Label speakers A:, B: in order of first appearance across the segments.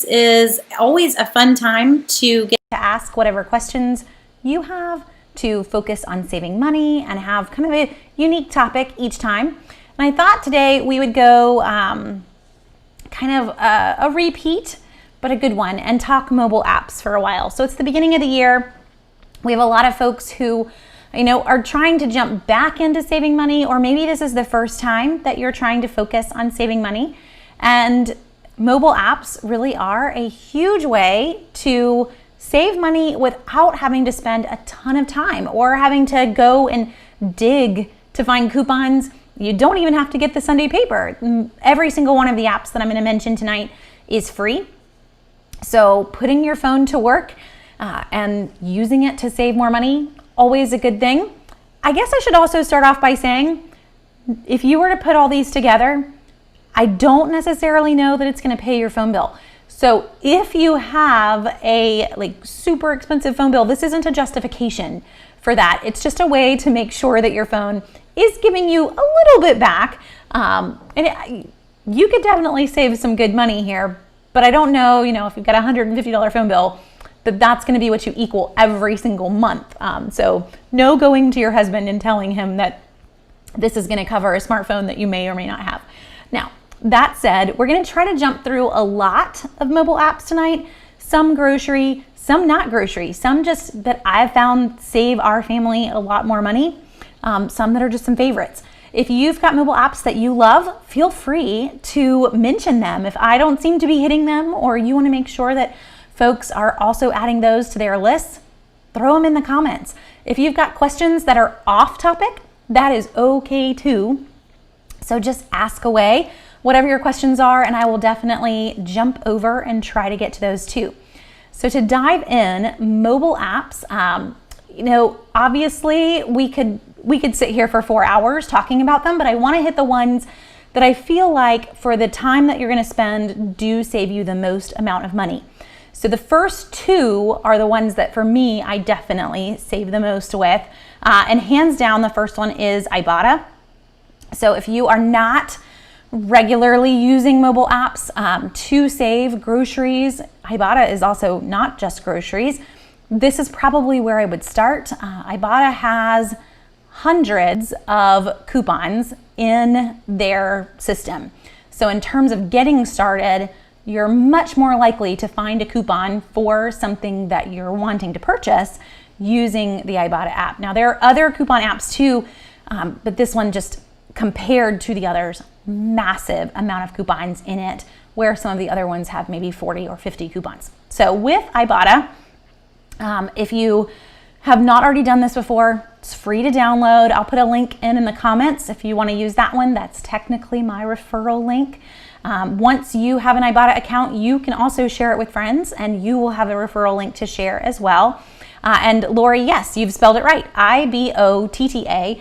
A: Is always a fun time to get to ask whatever questions you have, to focus on saving money and have kind of a unique topic each time. And I thought today we would go kind of a repeat, but a good one, and talk mobile apps for a while. So it's the beginning of the year. We have a lot of folks who are trying to jump back into saving money, or maybe this is the first time that you're trying to focus on saving money. And mobile apps really are a huge way to save money without having to spend a ton of time or having to go and dig to find coupons. You don't even have to get the Sunday paper. Every single one of the apps that I'm going to mention tonight is free. So putting your phone to work and using it to save more money, always a good thing. I guess I should also start off by saying, if you were to put all these together, I don't necessarily know that it's going to pay your phone bill. So if you have a super expensive phone bill, this isn't a justification for that. It's just a way to make sure that your phone is giving you a little bit back. You could definitely save some good money here, but I don't know, if you've got a $150 phone bill, that's going to be what you equal every single month. So no going to your husband and telling him that this is going to cover a smartphone that you may or may not have. Now, that said, we're going to try to jump through a lot of mobile apps tonight. Some grocery, some not grocery, some just that I've found save our family a lot more money. Some that are just some favorites. If you've got mobile apps that you love, feel free to mention them. If I don't seem to be hitting them, or you want to make sure that folks are also adding those to their lists, throw them in the comments. If you've got questions that are off topic, that is okay too. So just ask away whatever your questions are, and I will definitely jump over and try to get to those too. So to dive in, mobile apps, obviously we could sit here for 4 hours talking about them, but I want to hit the ones that I feel like for the time that you're going to spend do save you the most amount of money. So the first two are the ones that for me, I definitely save the most with. And hands down, the first one is Ibotta. So if you are not regularly using mobile apps to save groceries, Ibotta is also not just groceries. This is probably where I would start. Ibotta has hundreds of coupons in their system. So in terms of getting started, you're much more likely to find a coupon for something that you're wanting to purchase using the Ibotta app. Now, there are other coupon apps too, but this one just compared to the others, massive amount of coupons in it, where some of the other ones have maybe 40 or 50 coupons. So with Ibotta, if you have not already done this before, it's free to download. I'll put a link in the comments if you want to use that one. That's technically my referral link. Once you have an Ibotta account, you can also share it with friends, and you will have a referral link to share as well. And Lori, yes, you've spelled it right. Ibotta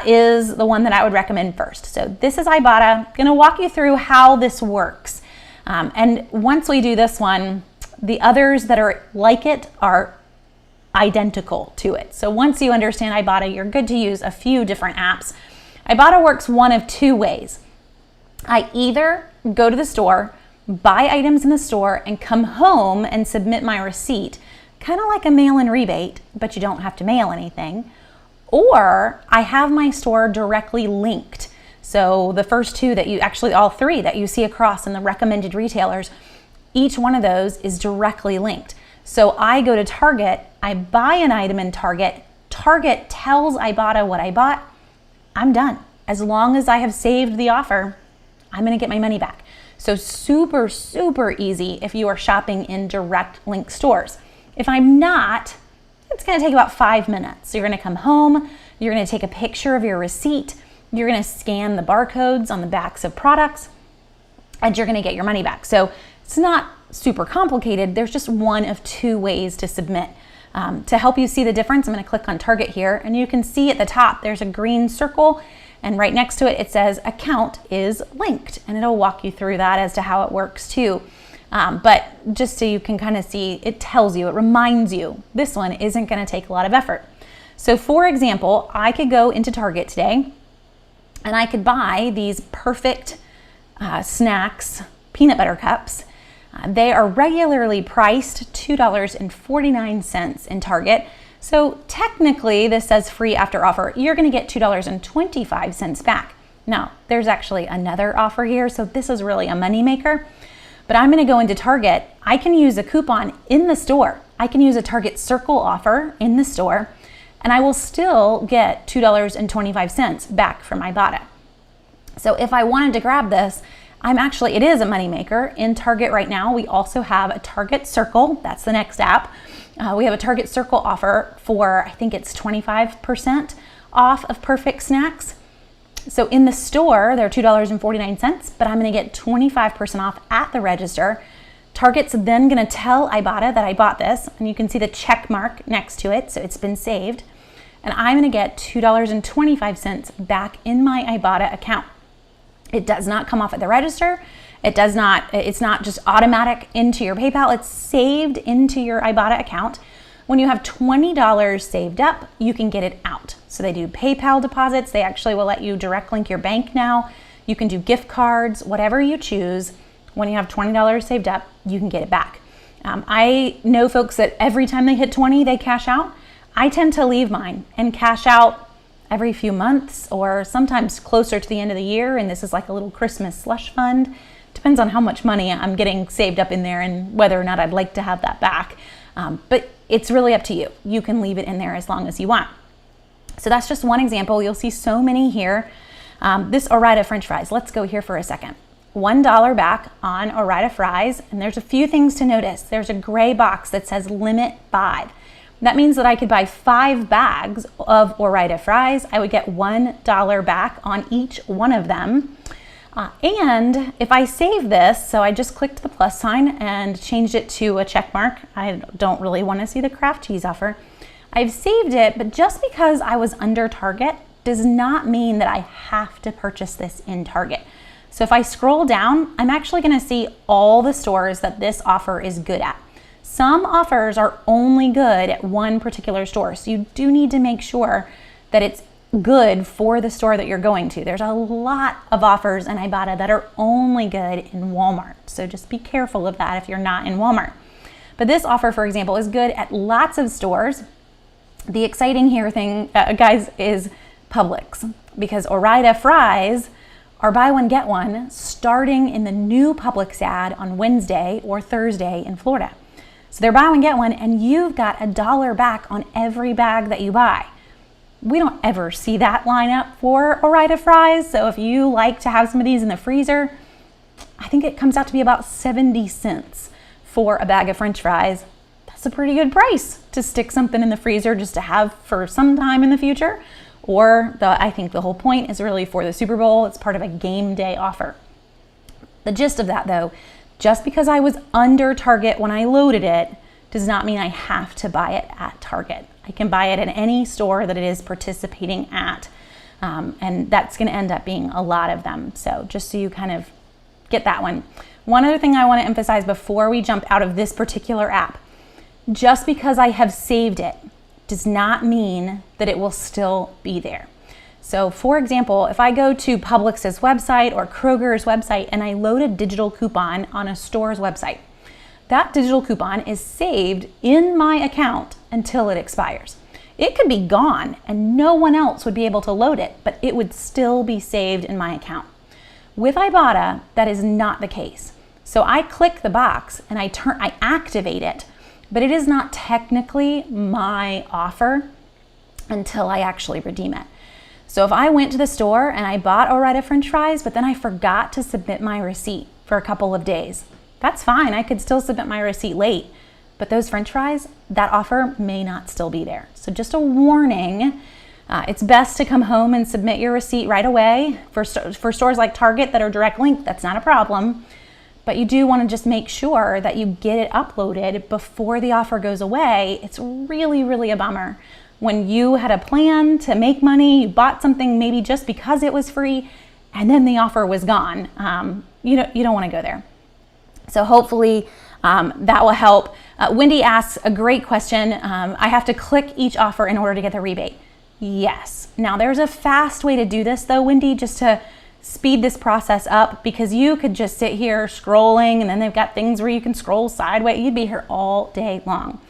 A: is the one that I would recommend first. So this is Ibotta. I'm going to walk you through how this works. And once we do this one, the others that are like it are identical to it. So once you understand Ibotta, you're good to use a few different apps. Ibotta works one of two ways. I either go to the store, buy items in the store, and come home and submit my receipt, kind of like a mail-in rebate, but you don't have to mail anything. Or I have my store directly linked. So the first two all three that you see across in the recommended retailers, each one of those is directly linked. So I go to Target, I buy an item in Target, Target tells Ibotta what I bought, I'm done. As long as I have saved the offer, I'm gonna get my money back. So super, super easy if you are shopping in direct link stores. If I'm not, it's gonna take about 5 minutes. You're gonna come home, you're gonna take a picture of your receipt, you're gonna scan the barcodes on the backs of products, and you're gonna get your money back. So it's not super complicated. There's just one of two ways to submit. To help you see the difference, I'm gonna click on Target here, and you can see at the top, there's a green circle, and right next to it, it says account is linked, and it'll walk you through that as to how it works too. But just so you can kind of see, it tells you, it reminds you, this one isn't gonna take a lot of effort. So for example, I could go into Target today and I could buy these perfect snacks, peanut butter cups, They are regularly priced $2.49 in Target. So technically this says free after offer. You're gonna get $2.25 back. Now, there's actually another offer here, so this is really a moneymaker. But I'm gonna go into Target. I can use a coupon in the store. I can use a Target Circle offer in the store, and I will still get $2.25 back from Ibotta. So if I wanted to grab this, it is a moneymaker. In Target right now, we also have a Target Circle. That's the next app. We have a Target Circle offer for, I think it's 25% off of Perfect Snacks. So in the store, they're $2.49, but I'm gonna get 25% off at the register. Target's then gonna tell Ibotta that I bought this, and you can see the check mark next to it, so it's been saved. And I'm gonna get $2.25 back in my Ibotta account. It does not come off at the register. It's not just automatic into your PayPal, it's saved into your Ibotta account. When you have $20 saved up, you can get it out. So they do PayPal deposits. They actually will let you direct link your bank now. You can do gift cards, whatever you choose. When you have $20 saved up, you can get it back. I know folks that every time they hit 20, they cash out. I tend to leave mine and cash out every few months or sometimes closer to the end of the year. And this is like a little Christmas slush fund. Depends on how much money I'm getting saved up in there and whether or not I'd like to have that back. But it's really up to you. You can leave it in there as long as you want. So that's just one example. You'll see so many here. This Ore-Ida French fries, let's go here for a second. $1 back on Ore-Ida fries, and there's a few things to notice. There's a gray box that says limit 5. That means that I could buy 5 bags of Ore-Ida fries. I would get $1 back on each one of them. And if I save this, so I just clicked the plus sign and changed it to a check mark. I don't really want to see the Kraft cheese offer. I've saved it, but just because I was under Target does not mean that I have to purchase this in Target. So if I scroll down, I'm actually going to see all the stores that this offer is good at. Some offers are only good at one particular store, so you do need to make sure that it's good for the store that you're going to. There's a lot of offers in Ibotta that are only good in Walmart, so just be careful of that if you're not in Walmart. But this offer, for example, is good at lots of stores. The exciting thing, guys, is Publix, because Ore-Ida fries are buy one, get one, starting in the new Publix ad on Wednesday or Thursday in Florida. So they're buy one, get one, and you've got $1 back on every bag that you buy. We don't ever see that line up for Ore-Ida fries, so if you like to have some of these in the freezer, I think it comes out to be about 70 cents for a bag of French fries. That's a pretty good price to stick something in the freezer just to have for some time in the future. I think the whole point is really for the Super Bowl. It's part of a game day offer. The gist of that though, just because I was under Target when I loaded it does not mean I have to buy it at Target. I can buy it at any store that it is participating at. And that's gonna end up being a lot of them. So just so you kind of get that one. One other thing I wanna emphasize before we jump out of this particular app, just because I have saved it does not mean that it will still be there. So for example, if I go to Publix's website or Kroger's website and I load a digital coupon on a store's website, that digital coupon is saved in my account until it expires. It could be gone and no one else would be able to load it, but it would still be saved in my account. With Ibotta, that is not the case. So I click the box and I activate it, but it is not technically my offer until I actually redeem it. So if I went to the store and I bought Ore-Ida French fries, but then I forgot to submit my receipt for a couple of days, that's fine. I could still submit my receipt late, but those French fries, that offer may not still be there. So just a warning, it's best to come home and submit your receipt right away. For stores like Target that are direct link, that's not a problem. But you do want to just make sure that you get it uploaded before the offer goes away. It's really, really a bummer when you had a plan to make money, you bought something maybe just because it was free, and then the offer was gone. You don't want to go there. So hopefully that will help. Wendy asks a great question. I have to click each offer in order to get the rebate. Yes. Now there's a fast way to do this though, Wendy, just to speed this process up, because you could just sit here scrolling, and then they've got things where you can scroll sideways. You'd be here all day long.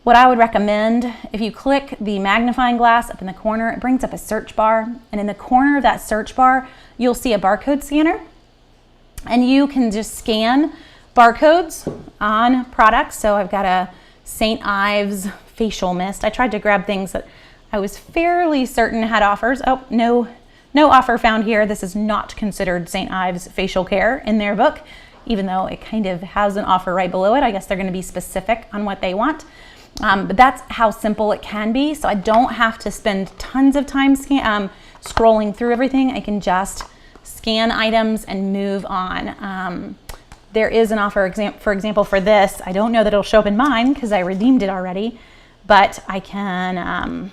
A: What I would recommend, if you click the magnifying glass up in the corner, it brings up a search bar, and in the corner of that search bar, you'll see a barcode scanner, and you can just scan barcodes on products. So I've got a St. Ives facial mist. I tried to grab things that I was fairly certain had offers. Oh, no offer found here. This is not considered St. Ives facial care in their book, even though it kind of has an offer right below it. I guess they're going to be specific on what they want. But that's how simple it can be. So I don't have to spend tons of time scrolling through everything. I can just scan items and move on. There is an offer, for example, for this. I don't know that it'll show up in mine because I redeemed it already, but I can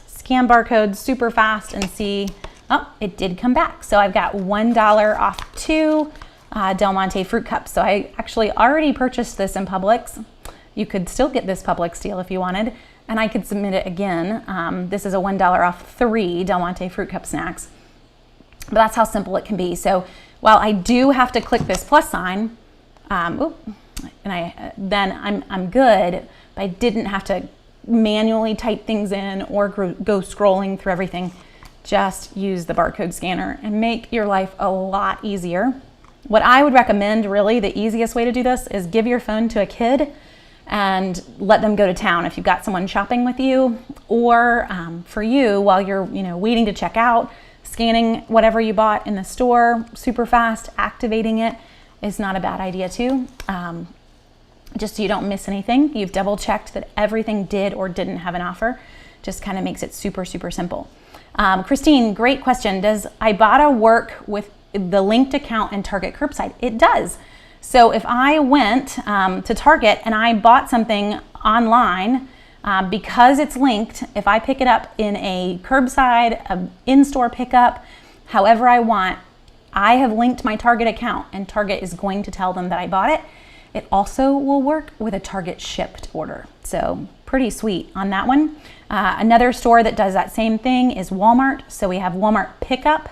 A: scan barcodes super fast and see, oh, it did come back. So I've got $1 off 2 Del Monte fruit cups. So I actually already purchased this in Publix. You could still get this Publix deal if you wanted, and I could submit it again. This is a $1 off 3 Del Monte fruit cup snacks. But that's how simple it can be. So while I do have to click this plus sign, then I'm good, but I didn't have to manually type things in or go scrolling through everything. Just use the barcode scanner and make your life a lot easier. What I would recommend, really, the easiest way to do this is give your phone to a kid and let them go to town if you've got someone shopping with you, or for you, while you're waiting to check out, scanning whatever you bought in the store super fast, activating it is not a bad idea too. Just so you don't miss anything. You've double checked that everything did or didn't have an offer. Just kind of makes it super, super simple. Christine, great question. Does Ibotta work with the linked account and Target curbside? It does. So if I went to Target and I bought something online, because it's linked, if I pick it up in a curbside, an in-store pickup, however I want, I have linked my Target account, and Target is going to tell them that I bought it. It also will work with a Target shipped order. So pretty sweet on that one. Another store that does that same thing is Walmart. So we have Walmart pickup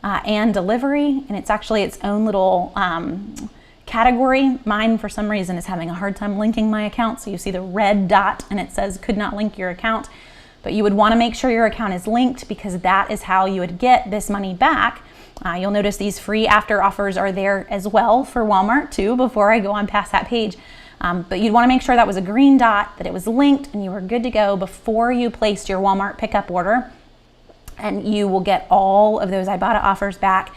A: and delivery, and it's actually its own little category. Mine, for some reason, is having a hard time linking my account. So you see the red dot and it says could not link your account, but you would want to make sure your account is linked, because that is how you would get this money back. You'll notice these free after offers are there as well for Walmart too, before I go on past that page. But you'd want to make sure that was a green dot, that it was linked, and you were good to go before you placed your Walmart pickup order. And you will get all of those Ibotta offers back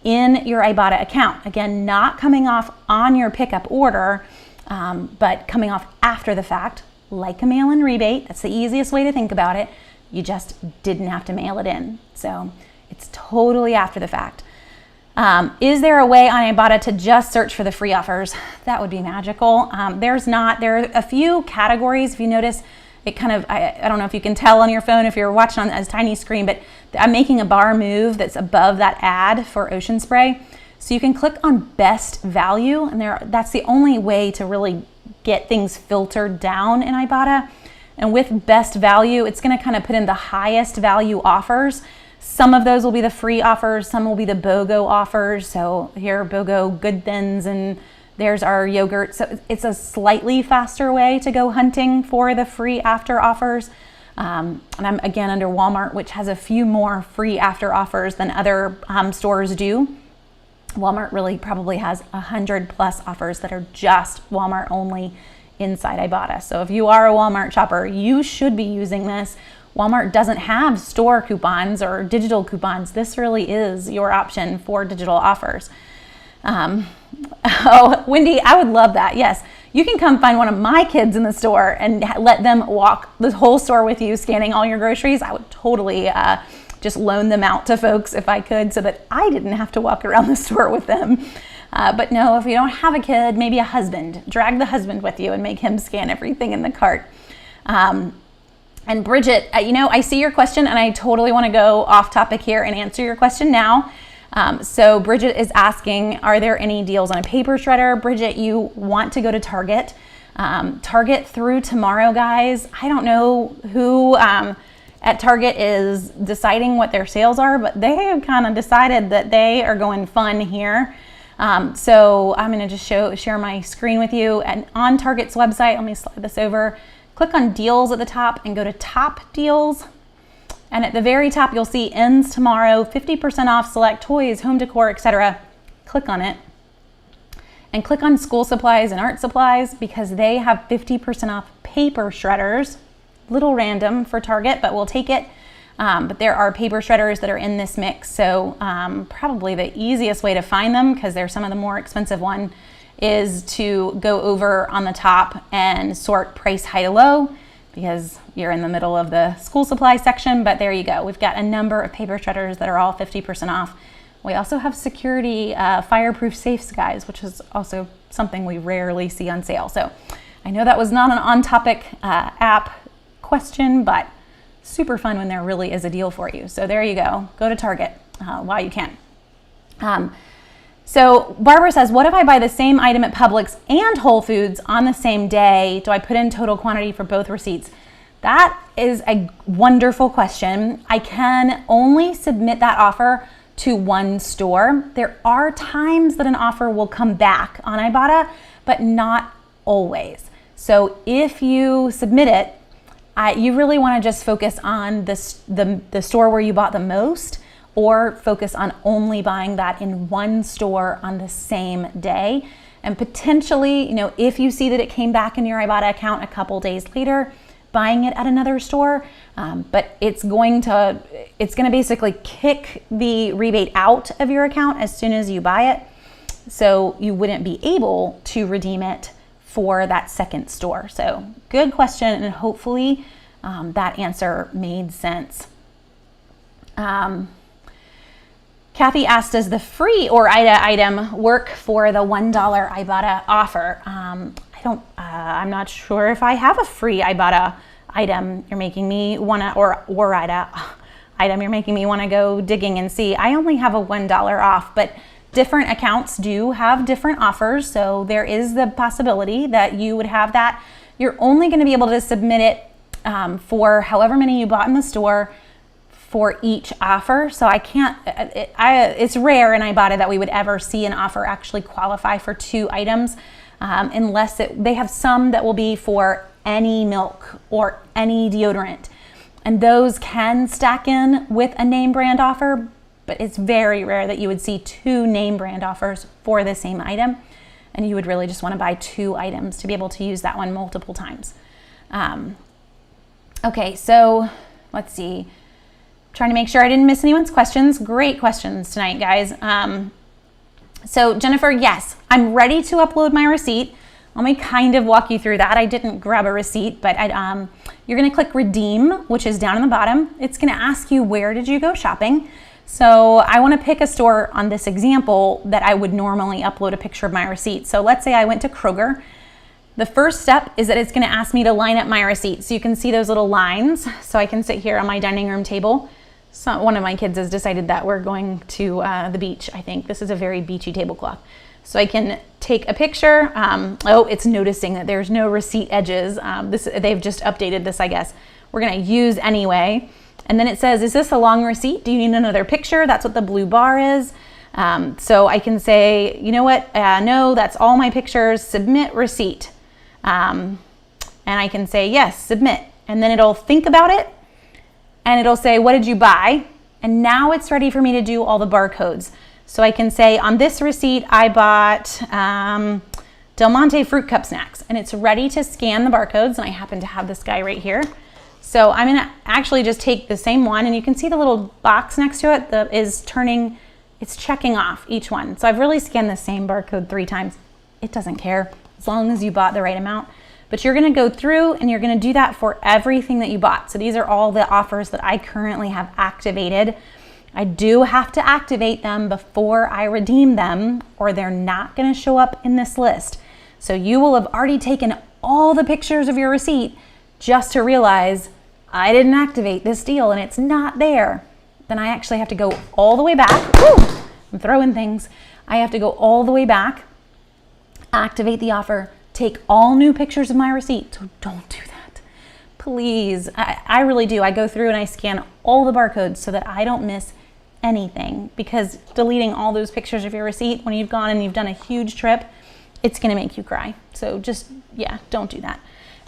A: in your Ibotta account. Again, not coming off on your pickup order, but coming off after the fact, like a mail-in rebate. That's the easiest way to think about it. You just didn't have to mail it in. So it's totally after the fact. Is there a way on Ibotta to just search for the free offers? That would be magical. There's not. There are a few categories. If you notice, it kind of, I don't know if you can tell on your phone if you're watching on a tiny screen, but I'm making a bar move that's above that ad for Ocean Spray. So you can click on best value, and that's the only way to really get things filtered down in Ibotta. And with best value, it's going to kind of put in the highest value offers. Some of those will be the free offers, some will be the BOGO offers. So here, BOGO Good Thins, and there's our yogurt. So it's a slightly faster way to go hunting for the free after offers. And I'm again under Walmart, which has a few more free after offers than other stores do. Walmart really probably has 100+ offers that are just Walmart only inside Ibotta. So if you are a Walmart shopper, you should be using this. Walmart doesn't have store coupons or digital coupons. This really is your option for digital offers. Oh, Wendy, I would love that. Yes, you can come find one of my kids in the store and let them walk the whole store with you, scanning all your groceries. I would totally just loan them out to folks if I could, so that I didn't have to walk around the store with them. But no, if you don't have a kid, maybe a husband. Drag the husband with you and make him scan everything in the cart. And Bridget, I see your question, and I totally want to go off topic here and answer your question now. So Bridget is asking, are there any deals on a paper shredder? Bridget, you want to go to Target. Target through tomorrow, guys. I don't know who at Target is deciding what their sales are, but they have kind of decided that they are going fun here. So I'm going to just share my screen with you. And on Target's website, let me slide this over. Click on deals at the top and go to top deals. And at the very top, you'll see ends tomorrow, 50% off select toys, home decor, etc. Click on it. And click on school supplies and art supplies because they have 50% off paper shredders. Little random for Target, but we'll take it. But there are paper shredders that are in this mix. So probably the easiest way to find them, because they're some of the more expensive one, is to go over on the top and sort price high to low, because you're in the middle of the school supply section. But there you go. We've got a number of paper shredders that are all 50% off. We also have security fireproof safes, guys, which is also something we rarely see on sale. So I know that was not an on-topic app question, but super fun when there really is a deal for you. So there you go. Go to Target while you can. So Barbara says, what if I buy the same item at Publix and Whole Foods on the same day? Do I put in total quantity for both receipts? That is a wonderful question. I can only submit that offer to one store. There are times that an offer will come back on Ibotta, but not always. So if you submit it, you really want to just focus on the store where you bought the most, or focus on only buying that in one store on the same day. And potentially, if you see that it came back in your Ibotta account a couple days later, buying it at another store, but it's going to basically kick the rebate out of your account as soon as you buy it. So you wouldn't be able to redeem it for that second store. So good question, and hopefully that answer made sense. Kathy asked, does the free Ibotta item work for the $1 Ibotta offer? I'm not sure if I have a free Ibotta item. You're making me wanna, or Ibotta item, you're making me wanna go digging and see. I only have a $1 off, but different accounts do have different offers, so there is the possibility that you would have that. You're only going to be able to submit it for however many you bought in the store for each offer. So I can't, it's rare in Ibotta that we would ever see an offer actually qualify for 2 items, unless they have some that will be for any milk or any deodorant. And those can stack in with a name brand offer, but it's very rare that you would see 2 name brand offers for the same item. And you would really just want to buy 2 items to be able to use that one multiple times. Okay, so let's see. Trying to make sure I didn't miss anyone's questions. Great questions tonight, guys. So Jennifer, yes, I'm ready to upload my receipt. Let me kind of walk you through that. I didn't grab a receipt, but you're going to click redeem, which is down in the bottom. It's going to ask you, where did you go shopping? So I want to pick a store on this example that I would normally upload a picture of my receipt. So let's say I went to Kroger. The first step is that it's going to ask me to line up my receipt. So you can see those little lines. So I can sit here on my dining room table. So one of my kids has decided that we're going to the beach, I think. This is a very beachy tablecloth. So I can take a picture. It's noticing that there's no receipt edges. They've just updated this, I guess. We're going to use anyway. And then it says, is this a long receipt? Do you need another picture? That's what the blue bar is. So I can say, you know what? No, that's all my pictures. Submit receipt. And I can say, yes, submit. And then it'll think about it. And it'll say, what did you buy? And now it's ready for me to do all the barcodes. So I can say, on this receipt, I bought Del Monte fruit cup snacks. And it's ready to scan the barcodes. And I happen to have this guy right here. So I'm going to actually just take the same one, and you can see the little box next to it that is turning, it's checking off each one. So I've really scanned the same barcode 3 times. It doesn't care as long as you bought the right amount. But you're going to go through and you're going to do that for everything that you bought. So these are all the offers that I currently have activated. I do have to activate them before I redeem them, or they're not going to show up in this list. So you will have already taken all the pictures of your receipt just to realize I didn't activate this deal and it's not there. Then I actually have to go all the way back. Woo! I'm throwing things. I have to go all the way back, activate the offer, take all new pictures of my receipt. So don't do that. please, I really do. I go through and I scan all the barcodes so that I don't miss anything, because deleting all those pictures of your receipt when you've gone and you've done a huge trip, it's gonna make you cry. So just, yeah, don't do that.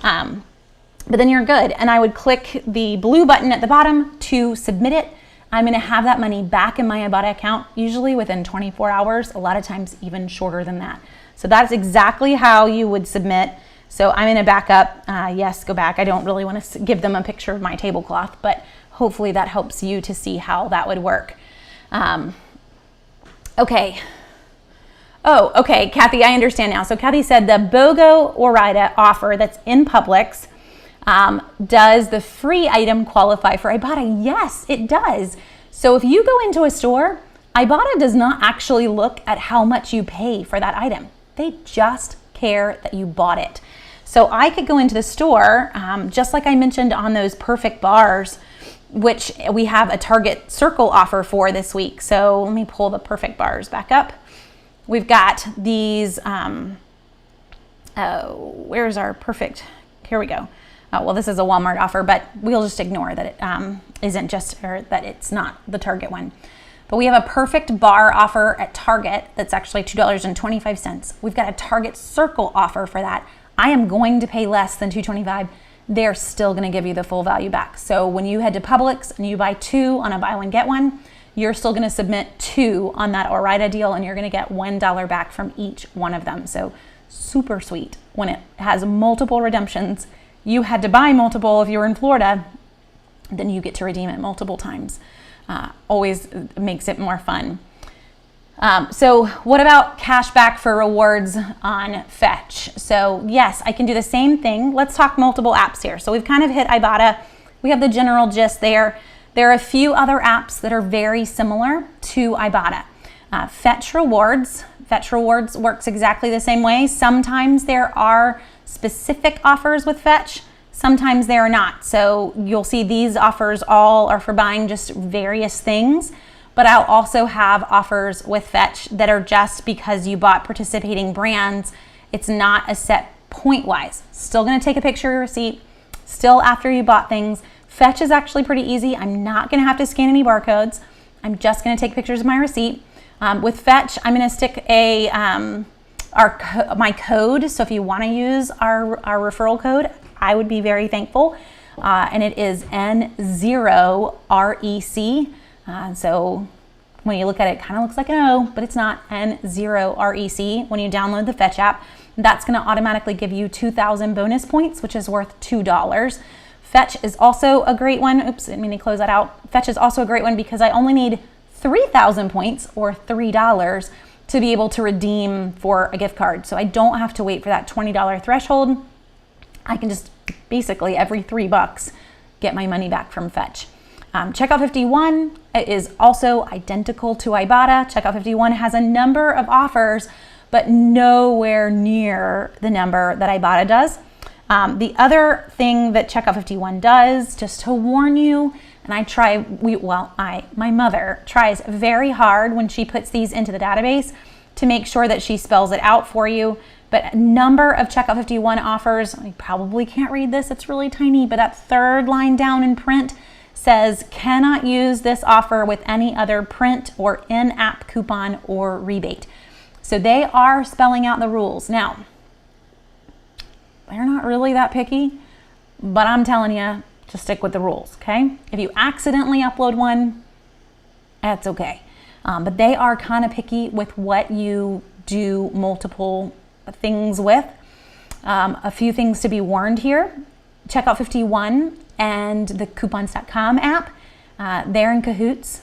A: But then you're good. And I would click the blue button at the bottom to submit it. I'm gonna have that money back in my Ibotta account, usually within 24 hours, a lot of times even shorter than that. So that's exactly how you would submit. So I'm gonna back up, yes, go back. I don't really wanna give them a picture of my tablecloth, but hopefully that helps you to see how that would work. Okay. Oh, okay, Kathy, I understand now. So Kathy said the BOGO Ore-Ida offer that's in Publix, does the free item qualify for Ibotta? Yes, it does. So if you go into a store, Ibotta does not actually look at how much you pay for that item. They just care that you bought it. So I could go into the store, just like I mentioned on those perfect bars, which we have a Target Circle offer for this week. So let me pull the perfect bars back up. We've got these, where's our perfect, here we go. Oh, well, this is a Walmart offer, but we'll just ignore that it isn't just, or that it's not the Target one. But we have a perfect bar offer at Target that's actually $2.25. We've got a Target Circle offer for that. I am going to pay less than $2.25. They're still gonna give you the full value back. So when you head to Publix and you buy 2 on a buy one, get one, you're still gonna submit 2 on that Ore-Ida deal, and you're gonna get $1 back from each one of them. So super sweet. When it has multiple redemptions, you had to buy multiple if you were in Florida, then you get to redeem it multiple times. Always makes it more fun. So what about cash back for rewards on Fetch? So yes, I can do the same thing. Let's talk multiple apps here. So we've kind of hit Ibotta. We have the general gist there. There are a few other apps that are very similar to Ibotta. Fetch Rewards works exactly the same way. Sometimes there are specific offers with Fetch, sometimes they are not. So you'll see these offers all are for buying just various things, but I'll also have offers with Fetch that are just because you bought participating brands. It's not a set point wise. Still gonna take a picture of your receipt, still after you bought things. Fetch is actually pretty easy. I'm not gonna have to scan any barcodes. I'm just gonna take pictures of my receipt. With Fetch, I'm gonna stick a my code. So if you wanna use our referral code, I would be very thankful. And it is N0REC. So when you look at it, it kind of looks like an O, but it's not. N0REC. When you download the Fetch app, that's gonna automatically give you 2,000 bonus points, which is worth $2. Fetch is also a great one. Oops, I didn't mean to close that out. Fetch is also a great one because I only need 3,000 points or $3 to be able to redeem for a gift card. So I don't have to wait for that $20 threshold. I can just basically every $3 get my money back from Fetch. Checkout 51 is also identical to Ibotta. Checkout 51 has a number of offers, but nowhere near the number that Ibotta does. The other thing that Checkout 51 does, just to warn you, and my mother tries very hard when she puts these into the database to make sure that she spells it out for you. But a number of Checkout 51 offers, I probably can't read this, it's really tiny, but that third line down in print says, cannot use this offer with any other print or in-app coupon or rebate. So they are spelling out the rules. Now, they're not really that picky, but I'm telling you, just stick with the rules, okay? If you accidentally upload one, that's okay. But they are kind of picky with what you do multiple things with. A few things to be warned here. Checkout 51 and the coupons.com app, they're in cahoots.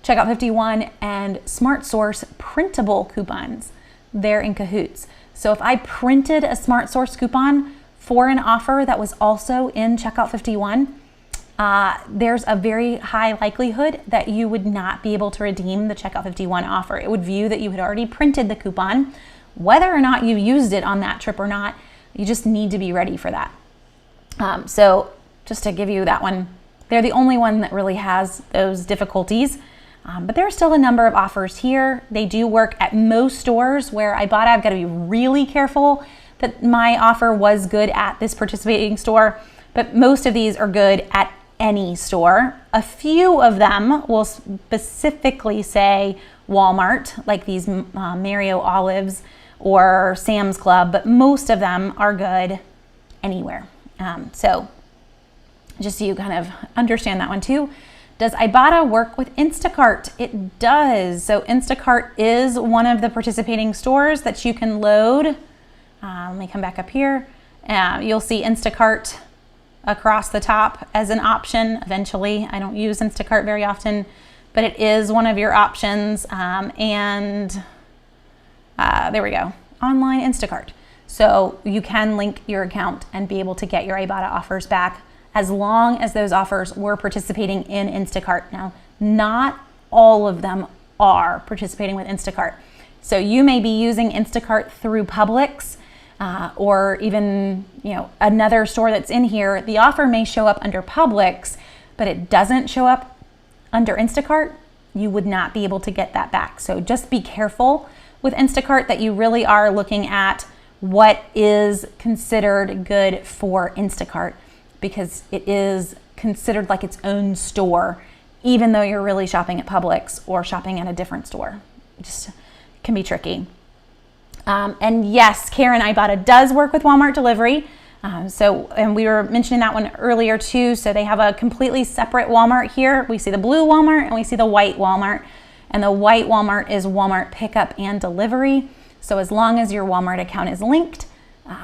A: Checkout 51 and Smart Source printable coupons, they're in cahoots. So if I printed a Smart Source coupon for an offer that was also in Checkout 51, there's a very high likelihood that you would not be able to redeem the Checkout 51 offer. It would view that you had already printed the coupon. Whether or not you used it on that trip or not, you just need to be ready for that. So just to give you that one, they're the only one that really has those difficulties. But there are still a number of offers here. They do work at most stores where Ibotta. I've got to be really careful that my offer was good at this participating store. but most of these are good at any store. A few of them will specifically say Walmart, like these Mario Olives or Sam's Club, but most of them are good anywhere. So just so you kind of understand that one too. Does Ibotta work with Instacart? It does. So Instacart is one of the participating stores that you can load. Let me come back up here. You'll see Instacart across the top as an option eventually. I don't use Instacart very often, but it is one of your options. There we go, online Instacart. So you can link your account and be able to get your Ibotta offers back as long as those offers were participating in Instacart. Now, not all of them are participating with Instacart. So you may be using Instacart through Publix, or even another store that's in here. The offer may show up under Publix, but it doesn't show up under Instacart. You would not be able to get that back. So just be careful with Instacart that you really are looking at what is considered good for Instacart, because it is considered like its own store, even though you're really shopping at Publix or shopping at a different store. It just can be tricky. And yes, Karen, Ibotta does work with Walmart delivery. And we were mentioning that one earlier too. So they have a completely separate Walmart here. We see the blue Walmart and we see the white Walmart. And the white Walmart is Walmart pickup and delivery. So as long as your Walmart account is linked,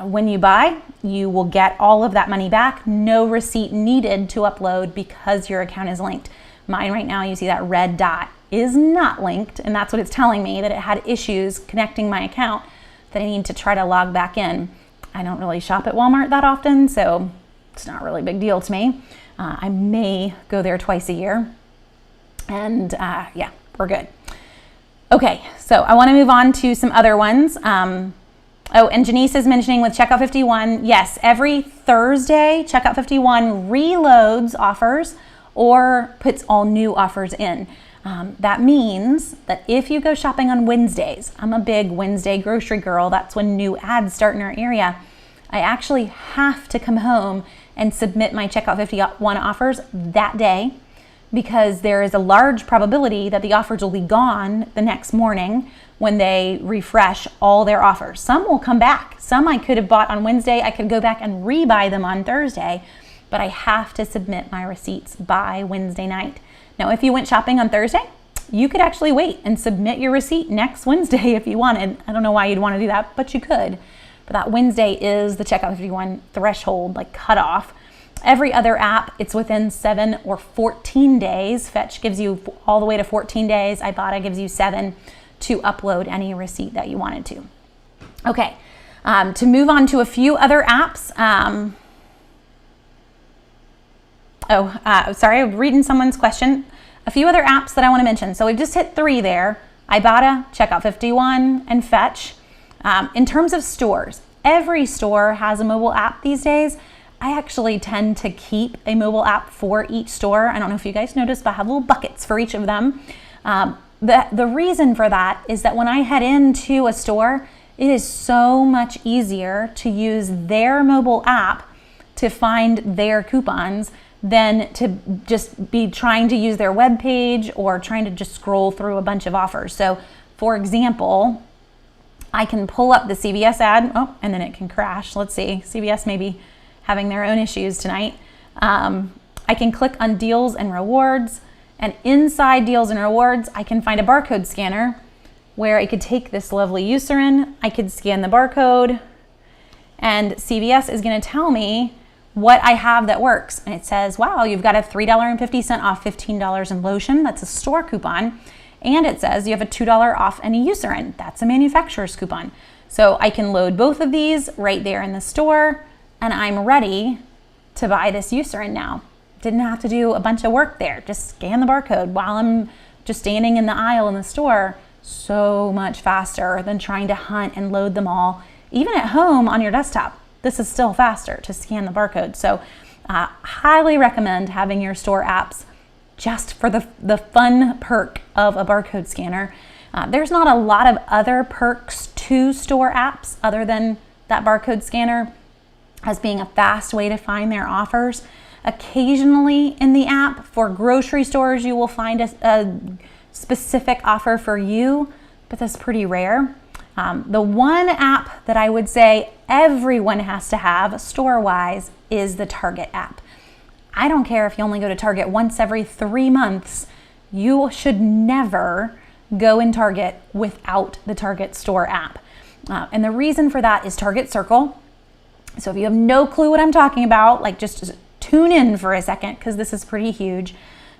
A: when you buy, you will get all of that money back. No receipt needed to upload because your account is linked. Mine right now, you see that red dot is not linked, and that's what it's telling me, that it had issues connecting my account, that I need to try to log back in. I don't really shop at Walmart that often, so it's not really a big deal to me. I may go there twice a year, and yeah, we're good. Okay, so I want to move on to some other ones. Oh, and Janice is mentioning with Checkout 51, yes, every Thursday, Checkout 51 reloads offers or puts all new offers in. That means that if you go shopping on Wednesdays, I'm a big Wednesday grocery girl, that's when new ads start in our area, I actually have to come home and submit my Checkout 51 offers that day, because there is a large probability that the offers will be gone the next morning when they refresh all their offers. Some will come back. Some I could have bought on Wednesday, I could go back and rebuy them on Thursday, but I have to submit my receipts by Wednesday night. Now, if you went shopping on Thursday, you could actually wait and submit your receipt next Wednesday if you wanted. I don't know why you'd want to do that, but you could. But that Wednesday is the Checkout 51 threshold, like cutoff. Every other app, it's within 7 or 14 days. Fetch gives you all the way to 14 days. Ibotta gives you 7 to upload any receipt that you wanted to. Okay, to move on to a few other apps. Sorry, I'm reading someone's question. A few other apps that I want to mention. So we've just hit 3 there: Ibotta, Checkout 51, and Fetch. In terms of stores, every store has a mobile app these days. I actually tend to keep a mobile app for each store. I don't know if you guys noticed, but I have little buckets for each of them. The reason for that is that when I head into a store, it is so much easier to use their mobile app to find their coupons than to just be trying to use their web page or trying to just scroll through a bunch of offers. So for example, I can pull up the CVS ad, and then it can crash. Let's see, CVS may be having their own issues tonight. I can click on deals and rewards, and inside deals and rewards, I can find a barcode scanner where I could take this lovely Eucerin, I could scan the barcode, and CVS is gonna tell me what I have that works. And it says, wow, you've got a $3.50 off $15 in lotion. That's a store coupon. And it says you have a $2 off any Eucerin. That's a manufacturer's coupon. So I can load both of these right there in the store, and I'm ready to buy this Eucerin now. Didn't have to do a bunch of work there. Just scan the barcode while I'm just standing in the aisle in the store. So much faster than trying to hunt and load them all. Even at home on your desktop, this is still faster to scan the barcode. So highly recommend having your store apps just for the fun perk of a barcode scanner. There's not a lot of other perks to store apps other than that barcode scanner. as being a fast way to find their offers. Occasionally in the app for grocery stores, you will find a specific offer for you, but that's pretty rare. The one app that I would say everyone has to have store-wise is the Target app. I don't care if you only go to Target once every 3 months, you should never go in Target without the Target store app. And the reason for that is Target Circle. So if you have no clue what I'm talking about, like just tune in for a second because this is pretty huge.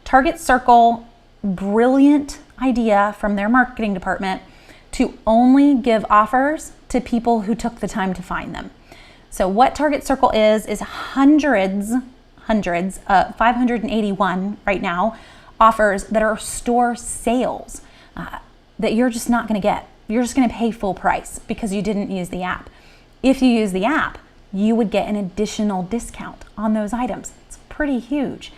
A: Target Circle, brilliant idea from their marketing department to only give offers to people who took the time to find them. So what Target Circle is hundreds, 581 right now, offers that are store sales that you're just not gonna get. You're just gonna pay full price because you didn't use the app. If you use the app, you would get an additional discount on those items. It's pretty huge.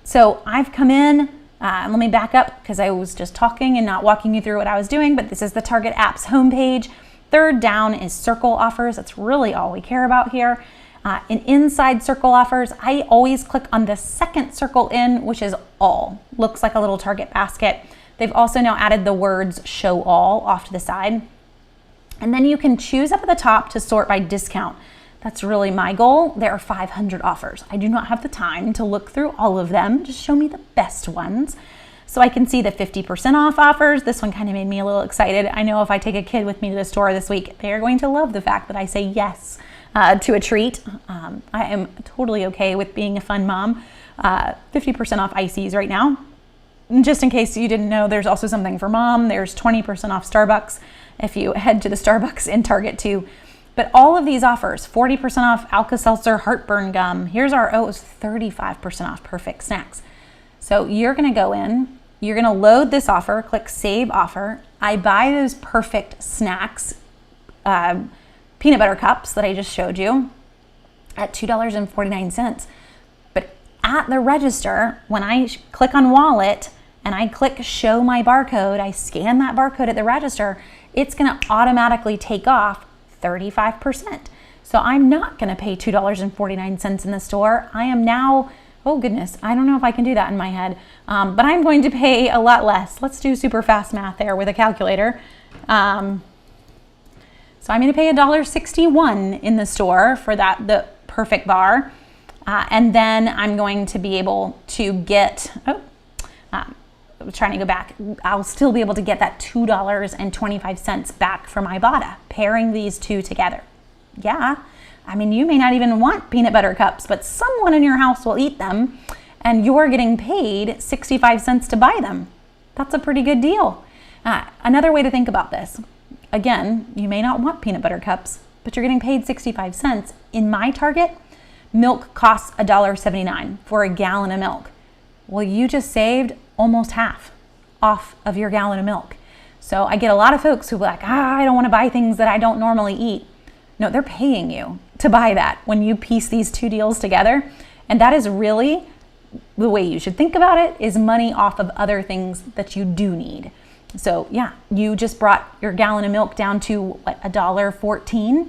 A: So I've come in, let me back up because I was just talking and not walking you through what I was doing, but this is the Target app's homepage. Third down is Circle offers. That's really all we care about here. And inside Circle offers, I always click on the second circle in, which is all. Looks like a little Target basket. They've also now added the words show all off to the side. And then you can choose up at the top to sort by discount. That's really my goal. There are 500 offers. I do not have the time to look through all of them. Just show me the best ones. So I can see the 50% off offers. This one kind of made me a little excited. I know if I take a kid with me to the store this week, they're going to love the fact that I say yes to a treat. I am totally okay with being a fun mom. 50% off ices right now. And just in case you didn't know, there's also something for mom. There's 20% off Starbucks if you head to the Starbucks in Target too. But all of these offers, 40% off Alka-Seltzer heartburn gum. Here's our, it was 35% off Perfect Snacks. So you're gonna go in, you're gonna load this offer, click Save Offer. I buy those Perfect Snacks peanut butter cups that I just showed you at $2.49. But at the register, when I click on Wallet and I click Show My Barcode, I scan that barcode at the register, it's gonna automatically take off 35%. So I'm not gonna pay $2.49 in the store. I am now, oh goodness, I don't know if I can do that in my head, but I'm going to pay a lot less. Let's do super fast math there with a calculator. So I'm gonna pay $1.61 in the store for the perfect bar. And then I'm going to be able to get, trying to go back, I'll still be able to get that $2.25 back from Ibotta, pairing these two together. Yeah, I mean, you may not even want peanut butter cups, but someone in your house will eat them and you're getting paid 65 cents to buy them. That's a pretty good deal. Another way to think about this, again, you may not want peanut butter cups, but you're getting paid 65 cents. In my Target, milk costs $1.79 for a gallon of milk. Well, you just saved almost half off of your gallon of milk. So I get a lot of folks who are like, I don't want to buy things that I don't normally eat. No, they're paying you to buy that when you piece these two deals together. And that is really the way you should think about it, is money off of other things that you do need. So yeah, you just brought your gallon of milk down to what, $1.14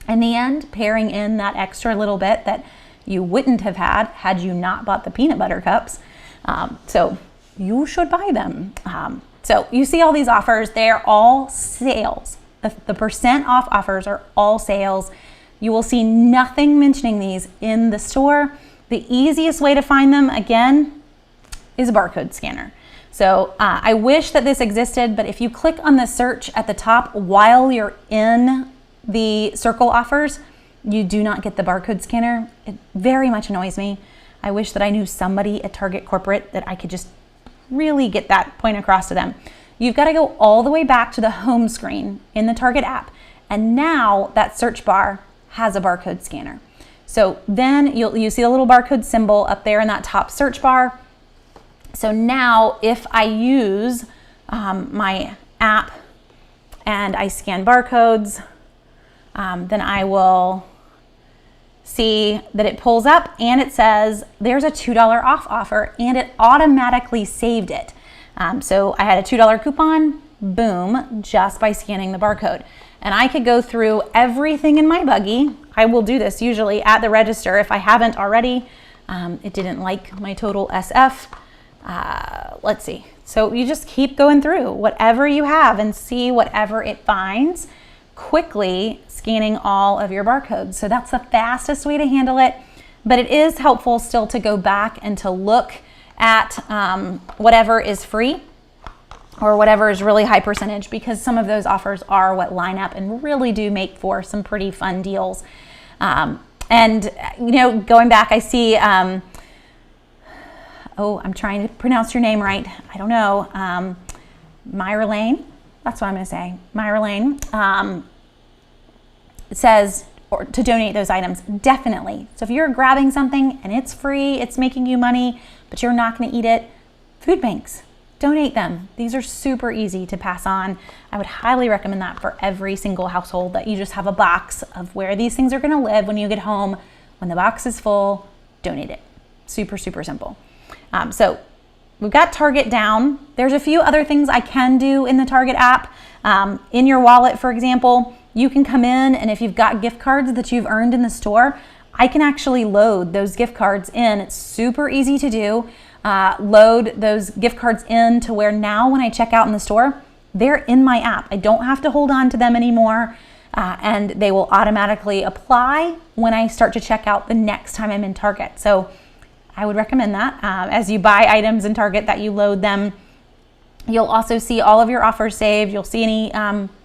A: in the end, pairing in that extra little bit that you wouldn't have had you not bought the peanut butter cups. So you should buy them. So you see all these offers, they're all sales. The percent off offers are all sales. You will see nothing mentioning these in the store. The easiest way to find them, again, is a barcode scanner. So I wish that this existed, but if you click on the search at the top while you're in the Circle offers, you do not get the barcode scanner. It very much annoys me. I wish that I knew somebody at Target Corporate that I could just really get that point across to them. You've got to go all the way back to the home screen in the Target app, and now that search bar has a barcode scanner. So then you see the little barcode symbol up there in that top search bar. So now if I use my app and I scan barcodes, then I will see that it pulls up and it says there's a $2 off offer, and it automatically saved it. So I had a $2 coupon, boom, just by scanning the barcode. And I could go through everything in my buggy. I will do this usually at the register if I haven't already. It didn't like my total SF. Let's see. So you just keep going through whatever you have and see whatever it finds, quickly scanning all of your barcodes. So that's the fastest way to handle it, but it is helpful still to go back and to look at whatever is free or whatever is really high percentage, because some of those offers are what line up and really do make for some pretty fun deals. And you know, going back, I see, oh, I'm trying to pronounce your name right. I don't know. Myra Lane, that's what I'm gonna say. Myra Lane says or to donate those items, definitely. So if you're grabbing something and it's free, it's making you money, but you're not gonna eat it, food banks, donate them. These are super easy to pass on. I would highly recommend that for every single household, that you just have a box of where these things are gonna live when you get home. When the box is full, donate it. Super, super simple. So we've got Target down. There's a few other things I can do in the Target app. In your wallet, for example, you can come in, and if you've got gift cards that you've earned in the store, I can actually load those gift cards in. It's super easy to do. Load those gift cards in to where now when I check out in the store, they're in my app. I don't have to hold on to them anymore, and they will automatically apply when I start to check out the next time I'm in Target. So I would recommend that. As you buy items in Target, that you load them. You'll also see all of your offers saved. You'll see any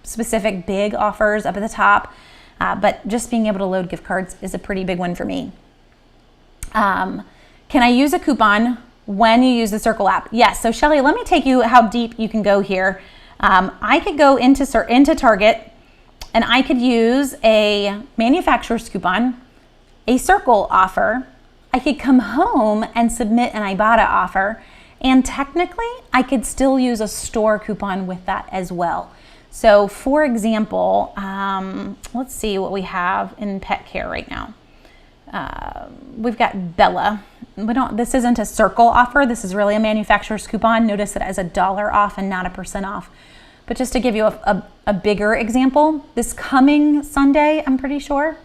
A: specific big offers up at the top, but just being able to load gift cards is a pretty big one for me. Can I use a coupon when you use the Circle app? Yes. So Shelly, let me take you how deep you can go here. I could go into Target and I could use a manufacturer's coupon, a Circle offer. I could come home and submit an Ibotta offer, and technically I could still use a store coupon with that as well. So for example, let's see what we have in pet care right now. We've got Bella. This isn't a Circle offer. This is really a manufacturer's coupon. Notice it as $1 off and not 1% off. But just to give you a bigger example, this coming Sunday, I'm pretty sure,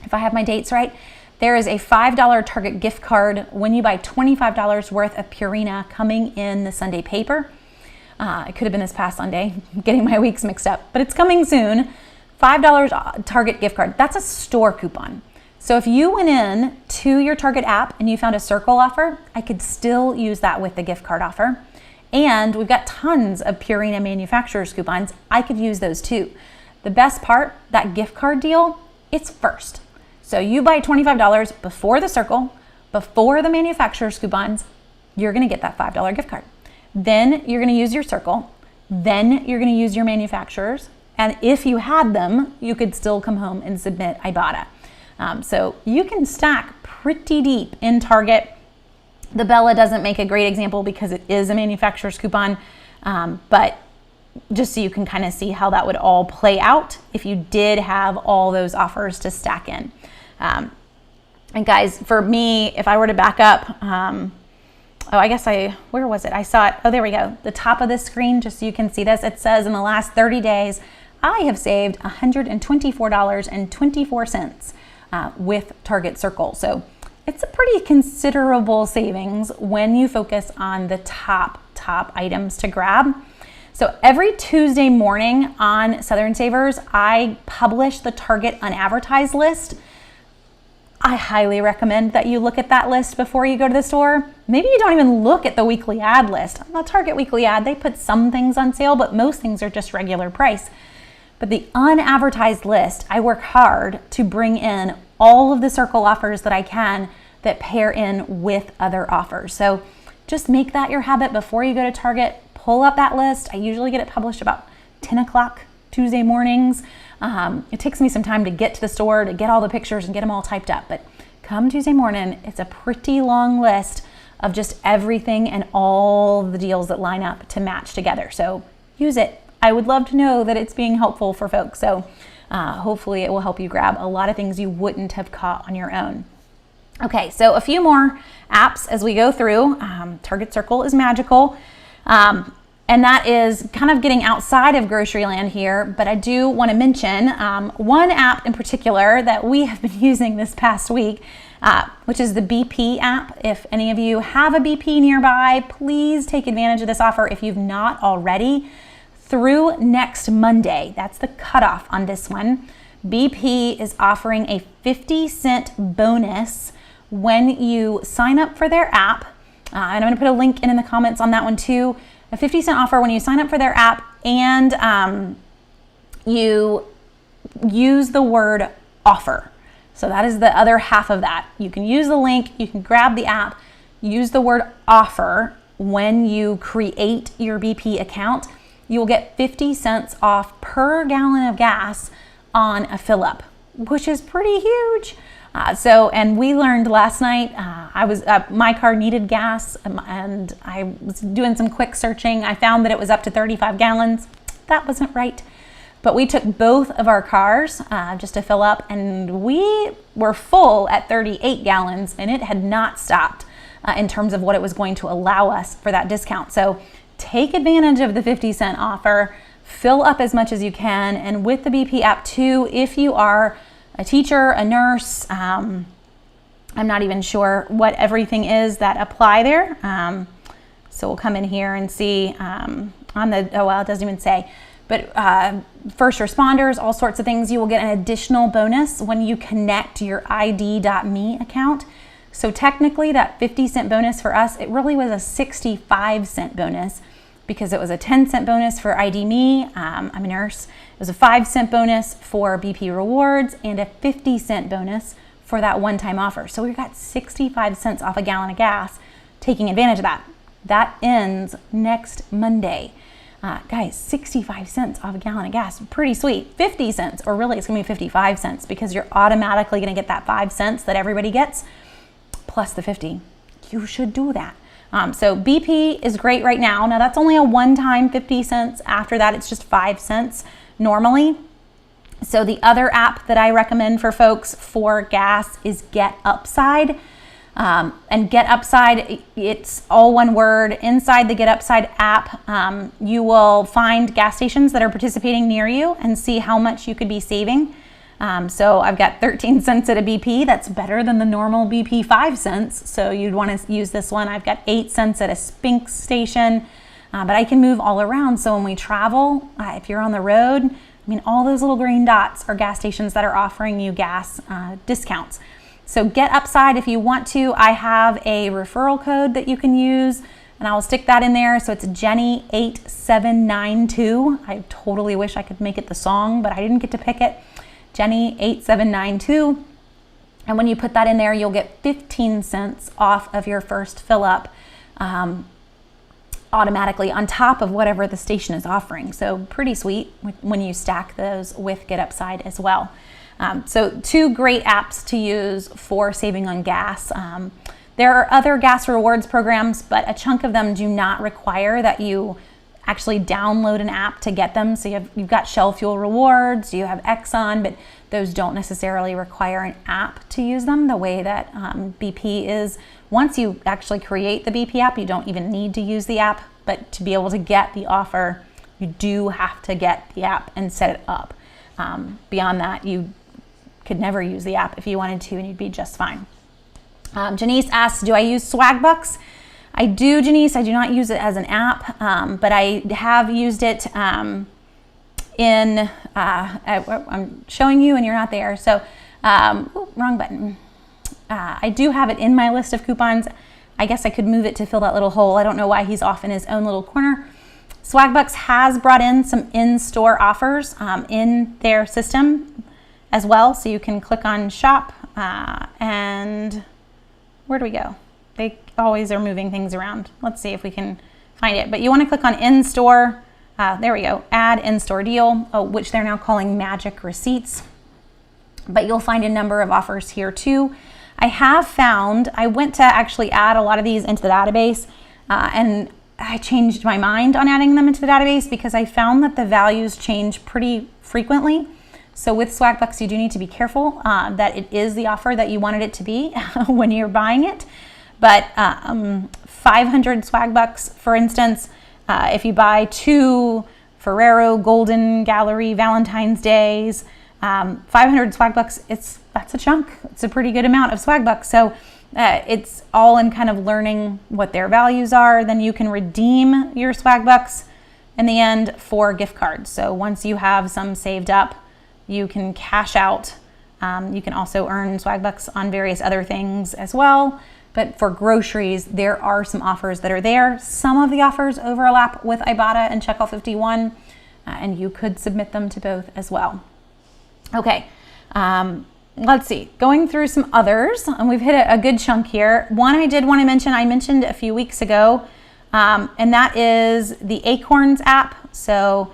A: if I have my dates right, there is a $5 Target gift card when you buy $25 worth of Purina coming in the Sunday paper. It could have been this past Sunday, I'm getting my weeks mixed up, but it's coming soon. $5 Target gift card. That's a store coupon. So if you went in to your Target app and you found a Circle offer, I could still use that with the gift card offer. And we've got tons of Purina manufacturer's coupons. I could use those too. The best part, that gift card deal, it's first. So you buy $25 before the Circle, before the manufacturer's coupons, you're gonna get that $5 gift card. Then you're gonna use your Circle, then you're gonna use your manufacturers, and if you had them, you could still come home and submit Ibotta. So you can stack pretty deep in Target. The Bella doesn't make a great example because it is a manufacturer's coupon, but just so you can kind of see how that would all play out if you did have all those offers to stack in. And guys, for me, if I were to back up, where was it? I saw it. Oh, there we go. The top of this screen, just so you can see this, it says in the last 30 days, I have saved $124.24 with Target Circle. So it's a pretty considerable savings when you focus on the top items to grab. So every Tuesday morning on Southern Savers, I publish the Target unadvertised list. I highly recommend that you look at that list before you go to the store. Maybe you don't even look at the weekly ad list. On the Target weekly ad, they put some things on sale, but most things are just regular price. But the unadvertised list, I work hard to bring in all of the Circle offers that I can that pair in with other offers. So just make that your habit before you go to Target. Pull up that list. I usually get it published about 10 o'clock Tuesday mornings. It takes me some time to get to the store, to get all the pictures and get them all typed up. But come Tuesday morning, it's a pretty long list of just everything and all the deals that line up to match together. So use it. I would love to know that it's being helpful for folks. So hopefully it will help you grab a lot of things you wouldn't have caught on your own. Okay, so a few more apps as we go through. Target Circle is magical. And And that is kind of getting outside of grocery land here, but I do want to mention one app in particular that we have been using this past week, which is the BP app. If any of you have a BP nearby, please take advantage of this offer if you've not already. Through next Monday, that's the cutoff on this one, BP is offering a 50-cent bonus when you sign up for their app. And I'm going to put a link in the comments on that one too. A 50-cent offer when you sign up for their app and you use the word offer. So that is the other half of that. You can use the link, you can grab the app, use the word offer when you create your BP account. You will get 50 cents off per gallon of gas on a fill up, which is pretty huge. And we learned last night, my car needed gas and I was doing some quick searching. I found that it was up to 35 gallons. That wasn't right. But we took both of our cars just to fill up, and we were full at 38 gallons, and it had not stopped in terms of what it was going to allow us for that discount. So take advantage of the 50-cent offer, fill up as much as you can, and with the BP app too, if you are a teacher, a nurse, I'm not even sure what everything is that apply there. So we'll come in here and see it doesn't even say. But first responders, all sorts of things, you will get an additional bonus when you connect your ID.me account. So technically that 50-cent bonus for us, it really was a 65-cent bonus because it was a 10-cent bonus for ID.me. I'm a nurse. It was a 5-cent bonus for BP rewards and a 50-cent bonus for that one-time offer. So we got 65 cents off a gallon of gas, taking advantage of that. That ends next Monday. Guys, 65 cents off a gallon of gas, pretty sweet. 50 cents, or really it's gonna be 55 cents because you're automatically gonna get that 5 cents that everybody gets, plus the 50. You should do that. So BP is great right now. Now that's only a one-time 50 cents. After that, it's just 5 cents normally. So the other app that I recommend for folks for gas is Get Upside. And Get Upside, it's all one word. Inside the Get Upside app, you will find gas stations that are participating near you and see how much you could be saving. So I've got 13 cents at a BP. That's better than the normal BP 5 cents. So you'd want to use this one. I've got 8 cents at a Spink station, but I can move all around. So when we travel, if you're on the road, I mean, all those little green dots are gas stations that are offering you gas discounts. So Get Upside if you want to. I have a referral code that you can use, and I will stick that in there. So it's Jenny8792. I totally wish I could make it the song, but I didn't get to pick it. Jenny8792. And when you put that in there, you'll get 15 cents off of your first fill up automatically on top of whatever the station is offering. So pretty sweet when you stack those with Get Upside as well. So 2 great apps to use for saving on gas. There are other gas rewards programs, but a chunk of them do not require that you actually download an app to get them. So you've got Shell Fuel Rewards, you have Exxon, but those don't necessarily require an app to use them the way that BP is. Once you actually create the BP app, you don't even need to use the app, but to be able to get the offer, you do have to get the app and set it up. Beyond that, you could never use the app if you wanted to, and you'd be just fine. Janice asks, do I use Swagbucks? I do, Janice. I do not use it as an app, but I have used it I'm showing you and you're not there. So, wrong button. I do have it in my list of coupons. I guess I could move it to fill that little hole. I don't know why he's off in his own little corner. Swagbucks has brought in some in-store offers in their system as well. So you can click on shop and where do we go? They always are moving things around. Let's see if we can find it. But you want to click on in-store. There we go. Add in-store deal, which they're now calling magic receipts. But you'll find a number of offers here too. I have found, I went to actually add a lot of these into the database and I changed my mind on adding them into the database because I found that the values change pretty frequently. So with Swagbucks, you do need to be careful that it is the offer that you wanted it to be when you're buying it. But 500 Swagbucks, for instance, If you buy 2 Ferrero Golden Gallery Valentine's Days, 500 Swagbucks, that's a chunk. It's a pretty good amount of Swagbucks. So it's all in kind of learning what their values are. Then you can redeem your Swagbucks in the end for gift cards. So once you have some saved up, you can cash out. You can also earn Swagbucks on various other things as well. But for groceries, there are some offers that are there. Some of the offers overlap with Ibotta and Checkout 51, and you could submit them to both as well. Okay, let's see. Going through some others, and we've hit a good chunk here. One I did want to mention, I mentioned a few weeks ago, and that is the Acorns app. So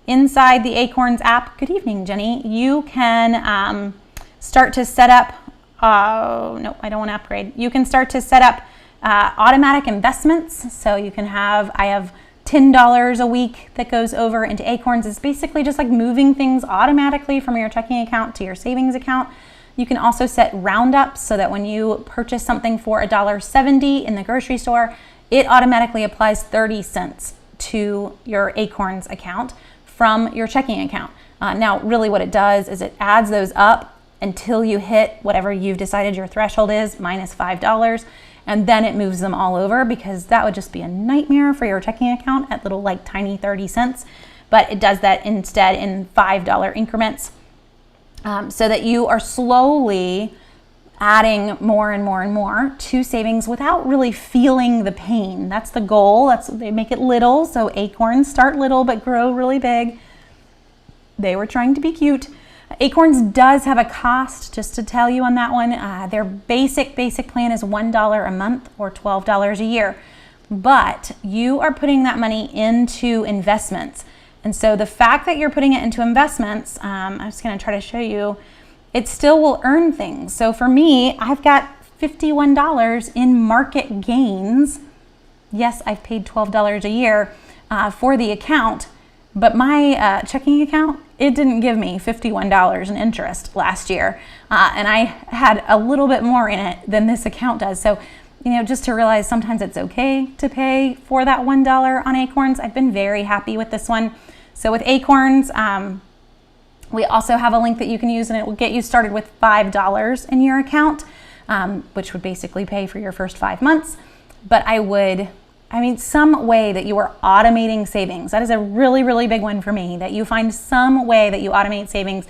A: inside the Acorns app, good evening, Jenny, you can start to set up, no, I don't want to upgrade. You can start to set up automatic investments. So you can have, I have $10 a week that goes over into Acorns. It's basically just like moving things automatically from your checking account to your savings account. You can also set roundups so that when you purchase something for $1.70 in the grocery store, it automatically applies 30 cents to your Acorns account from your checking account. Now, really what it does is it adds those up until you hit whatever you've decided your threshold is, minus $5, and then it moves them all over, because that would just be a nightmare for your checking account at little like tiny 30 cents. But it does that instead in $5 increments, so that you are slowly adding more and more and more to savings without really feeling the pain. That's the goal. They make it little, so Acorns start little but grow really big. They were trying to be cute. Acorns does have a cost, just to tell you on that one. Their basic plan is $1 a month or $12 a year, but you are putting that money into investments. And so the fact that you're putting it into investments, I'm just going to try to show you, it still will earn things. So for me, I've got $51 in market gains. Yes, I've paid $12 a year for the account, but my checking account, it didn't give me $51 in interest last year. And I had a little bit more in it than this account does. So, you know, just to realize sometimes it's okay to pay for that $1 on Acorns. I've been very happy with this one. So with Acorns, we also have a link that you can use, and it will get you started with $5 in your account, which would basically pay for your first 5 months. But some way that you are automating savings. That is a really, really big one for me, that you find some way that you automate savings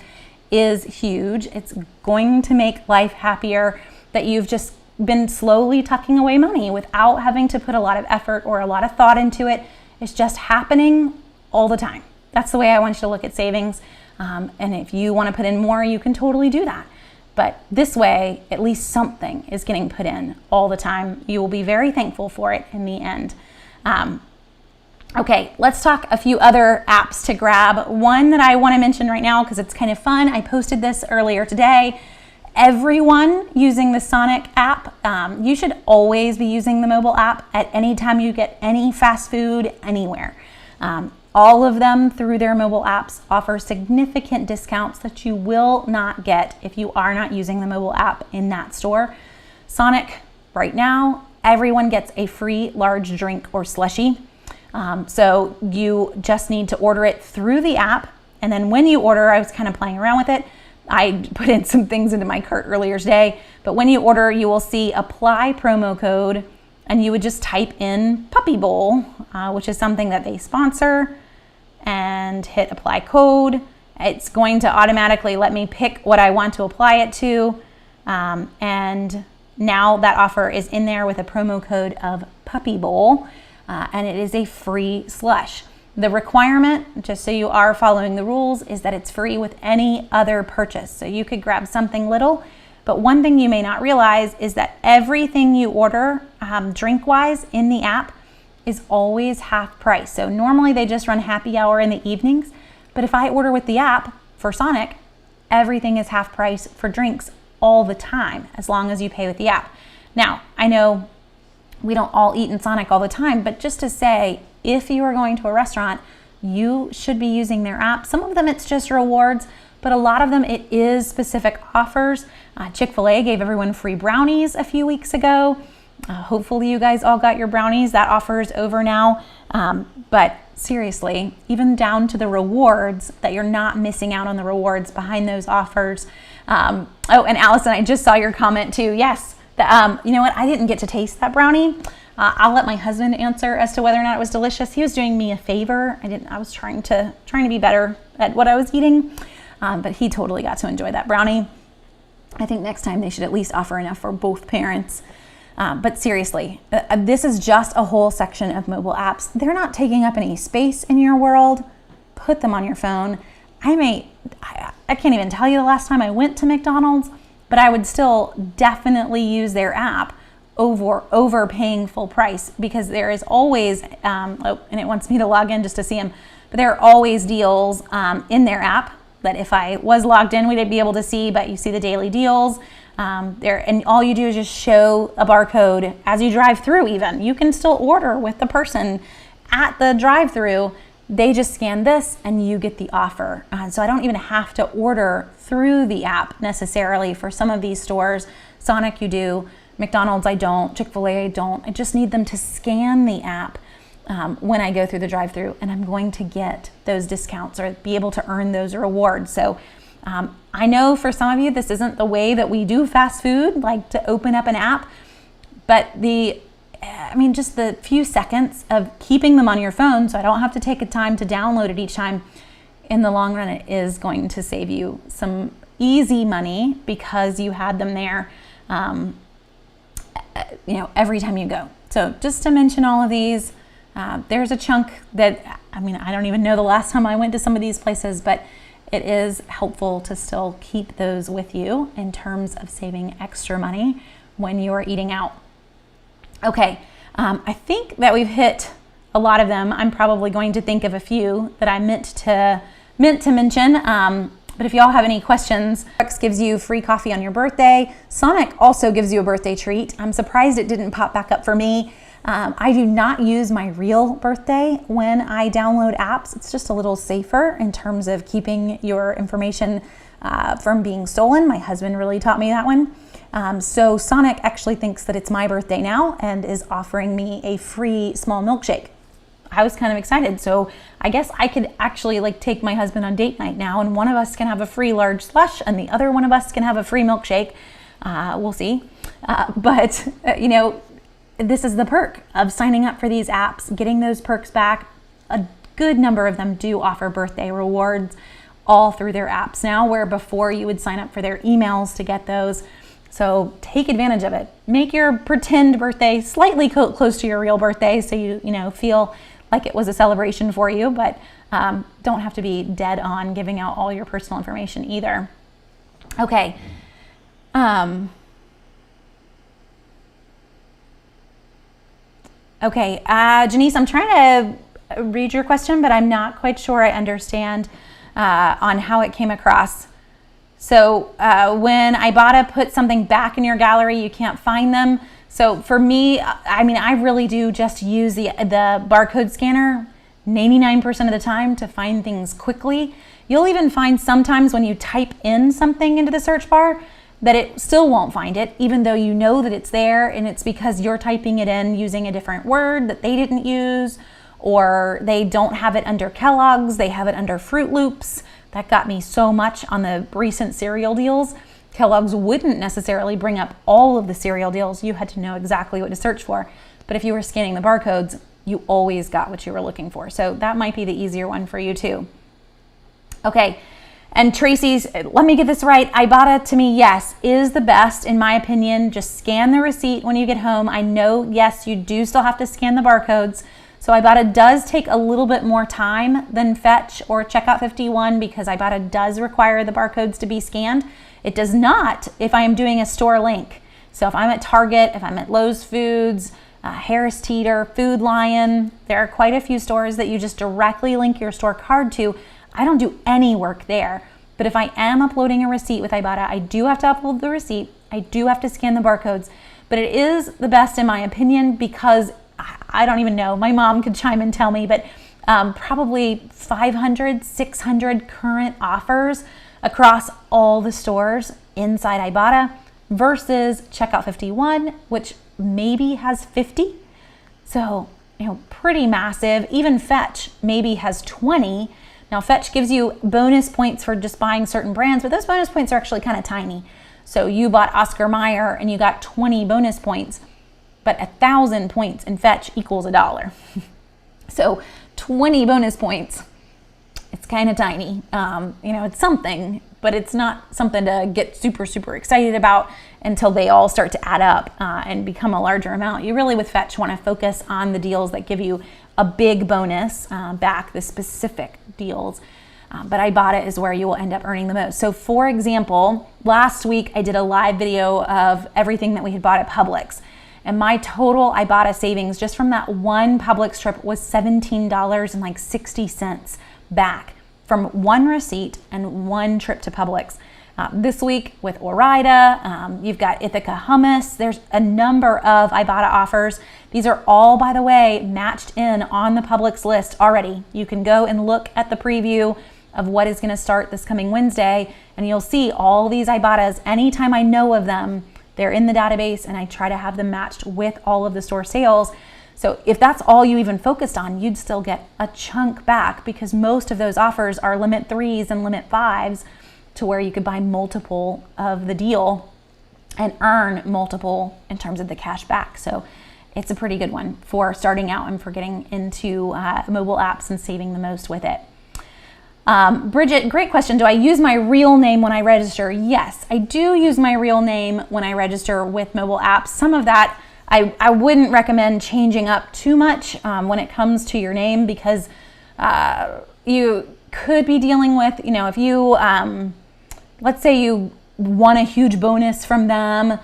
A: is huge. It's going to make life happier, that you've just been slowly tucking away money without having to put a lot of effort or a lot of thought into it. It's just happening all the time. That's the way I want you to look at savings. And if you want to put in more, you can totally do that. But this way, at least something is getting put in all the time. You will be very thankful for it in the end. Okay, let's talk a few other apps to grab. One that I want to mention right now, because it's kind of fun, I posted this earlier today. Everyone using the Sonic app, you should always be using the mobile app at any time you get any fast food anywhere. All of them through their mobile apps offer significant discounts that you will not get if you are not using the mobile app in that store. Sonic, right now, everyone gets a free large drink or slushie. So you just need to order it through the app. And then when you order, I was kind of playing around with it. I put in some things into my cart earlier today, but when you order, you will see apply promo code, and you would just type in Puppy Bowl, which is something that they sponsor, and hit apply code. It's going to automatically let me pick what I want to apply it to. And now that offer is in there with a promo code of Puppy Bowl, and it is a free slush. The requirement, just so you are following the rules, is that it's free with any other purchase. So you could grab something little, but one thing you may not realize is that everything you order drink-wise in the app is always half price. So normally they just run happy hour in the evenings, but if I order with the app for Sonic, everything is half price for drinks all the time, as long as you pay with the app. Now, I know we don't all eat in Sonic all the time, but just to say, if you are going to a restaurant, you should be using their app. Some of them it's just rewards, but a lot of them it is specific offers. Chick-fil-A gave everyone free brownies a few weeks ago. Hopefully you guys all got your brownies. That offer is over now. But seriously, even down to the rewards, that you're not missing out on the rewards behind those offers. Oh, and Allison, I just saw your comment too. Yes, you know what? I didn't get to taste that brownie. I'll let my husband answer as to whether or not it was delicious. He was doing me a favor. I was trying to be better at what I was eating, but he totally got to enjoy that brownie. I think next time they should at least offer enough for both parents. But seriously, this is just a whole section of mobile apps. They're not taking up any space in your world. Put them on your phone. I can't even tell you the last time I went to McDonald's, but I would still definitely use their app over paying full price, because there is always, and it wants me to log in just to see them, but there are always deals in their app that if I was logged in, we'd be able to see, but you see the daily deals there, and all you do is just show a barcode as you drive through. Even you can still order with the person at the drive-through. They just scan this and you get the offer. So I don't even have to order through the app necessarily for some of these stores. Sonic you do, McDonald's I don't, Chick-fil-A I don't. I just need them to scan the app when I go through the drive-through, and I'm going to get those discounts or be able to earn those rewards. So I know for some of you this isn't the way that we do fast food, like to open up an app, but just the few seconds of keeping them on your phone so I don't have to take a time to download it each time, in the long run it is going to save you some easy money because you had them there every time you go. So just to mention all of these, there's a chunk that, I don't even know the last time I went to some of these places, but it is helpful to still keep those with you in terms of saving extra money when you're eating out. Okay, I think that we've hit a lot of them. I'm probably going to think of a few that I meant to mention. But if y'all have any questions, Swagbucks gives you free coffee on your birthday. Sonic also gives you a birthday treat. I'm surprised it didn't pop back up for me. I do not use my real birthday when I download apps. It's just a little safer in terms of keeping your information from being stolen. My husband really taught me that one. So Sonic actually thinks that it's my birthday now and is offering me a free small milkshake. I was kind of excited. So I guess I could actually take my husband on date night now, and one of us can have a free large slush and the other one of us can have a free milkshake. We'll see. But this is the perk of signing up for these apps, getting those perks back. A good number of them do offer birthday rewards all through their apps now, where before you would sign up for their emails to get those. So take advantage of it. Make your pretend birthday slightly close to your real birthday so you feel like it was a celebration for you, but don't have to be dead on giving out all your personal information either. Okay. Okay, Janice, I'm trying to read your question, but I'm not quite sure I understand on how it came across. So when Ibotta puts something back in your gallery, you can't find them. So for me, I really do just use the barcode scanner 99% of the time to find things quickly. You'll even find sometimes when you type in something into the search bar that it still won't find it, even though you know that it's there, and it's because you're typing it in using a different word that they didn't use, or they don't have it under Kellogg's, they have it under Fruit Loops. That got me so much on the recent cereal deals. Kellogg's wouldn't necessarily bring up all of the cereal deals. You had to know exactly what to search for. But if you were scanning the barcodes, you always got what you were looking for. So that might be the easier one for you too. Okay, and Tracy's, let me get this right. Ibotta, to me, yes, is the best in my opinion. Just scan the receipt when you get home. I know, yes, you do still have to scan the barcodes. So Ibotta does take a little bit more time than Fetch or Checkout 51 because Ibotta does require the barcodes to be scanned. It does not if I am doing a store link. So if I'm at Target, if I'm at Lowe's Foods, Harris Teeter, Food Lion, there are quite a few stores that you just directly link your store card to. I don't do any work there. But if I am uploading a receipt with Ibotta, I do have to upload the receipt. I do have to scan the barcodes. But it is the best in my opinion because I don't even know. My mom could chime and tell me, but probably 500, 600 current offers across all the stores inside Ibotta. versus checkout 51, which maybe has 50. So, pretty massive. Even Fetch maybe has 20. Now, Fetch gives you bonus points for just buying certain brands, but those bonus points are actually kind of tiny. So you bought Oscar Mayer and you got 20 bonus points, but 1,000 points in Fetch equals $1. So 20 bonus points, it's kind of tiny. It's something, but it's not something to get super, super excited about until they all start to add up and become a larger amount. You really, with Fetch, want to focus on the deals that give you a big bonus back, the specific deals. But Ibotta is where you will end up earning the most. So for example, last week I did a live video of everything that we had bought at Publix. And my total Ibotta savings just from that one Publix trip was $17.60 back from one receipt and one trip to Publix. This week with Ore-Ida, you've got Ithaca Hummus. There's a number of Ibotta offers. These are all, by the way, matched in on the Publix list already. You can go and look at the preview of what is going to start this coming Wednesday, and you'll see all these Ibottas. Anytime I know of them, they're in the database, and I try to have them matched with all of the store sales. So if that's all you even focused on, you'd still get a chunk back, because most of those offers are limit 3s and limit 5s, to where you could buy multiple of the deal and earn multiple in terms of the cash back. So it's a pretty good one for starting out and for getting into mobile apps and saving the most with it. Bridget, great question. Do I use my real name when I register? Yes, I do use my real name when I register with mobile apps. Some of that I wouldn't recommend changing up too much when it comes to your name, because you could be dealing with, if you, let's say you won a huge bonus from them,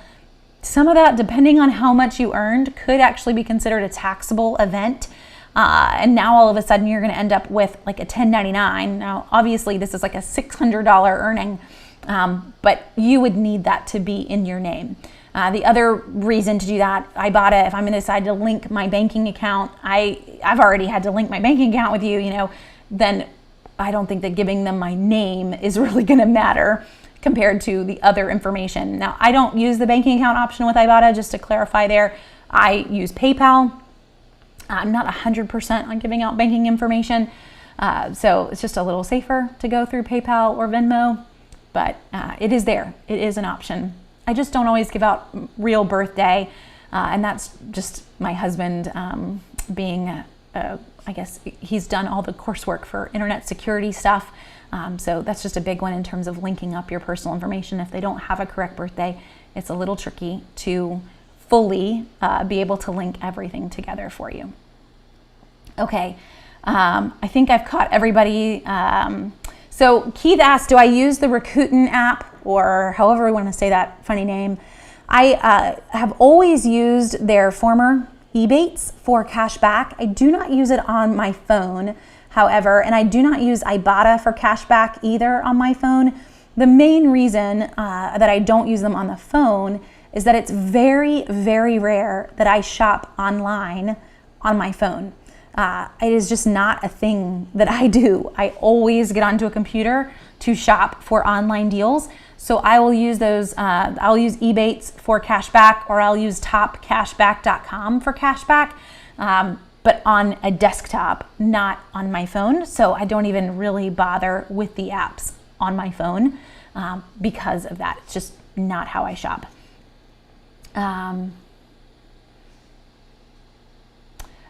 A: some of that, depending on how much you earned, could actually be considered a taxable event. And now all of a sudden you're going to end up with like a 1099. Now, obviously this is like a $600 earning, but you would need that to be in your name. The other reason to do that, Ibotta, if I'm going to decide to link my banking account, I've already had to link my banking account with you, then I don't think that giving them my name is really going to matter compared to the other information. Now, I don't use the banking account option with Ibotta, just to clarify there. I use PayPal. I'm not 100% on giving out banking information, so it's just a little safer to go through PayPal or Venmo, but it is there. It is an option. I just don't always give out real birthday, and that's just my husband being I guess he's done all the coursework for internet security stuff. So that's just a big one in terms of linking up your personal information. If they don't have a correct birthday, it's a little tricky to fully be able to link everything together for you. Okay, I think I've caught everybody. So Keith asked, do I use the Rakuten app, or however we want to say that funny name? I have always used their former Ebates for cash back. I do not use it on my phone, however, and I do not use Ibotta for cash back either on my phone. The main reason that I don't use them on the phone is that it's very, very rare that I shop online on my phone. It is just not a thing that I do. I always get onto a computer to shop for online deals. So I will use those, I'll use Ebates for cashback, or I'll use topcashback.com for cashback, but on a desktop, not on my phone. So I don't even really bother with the apps on my phone because of that. It's just not how I shop.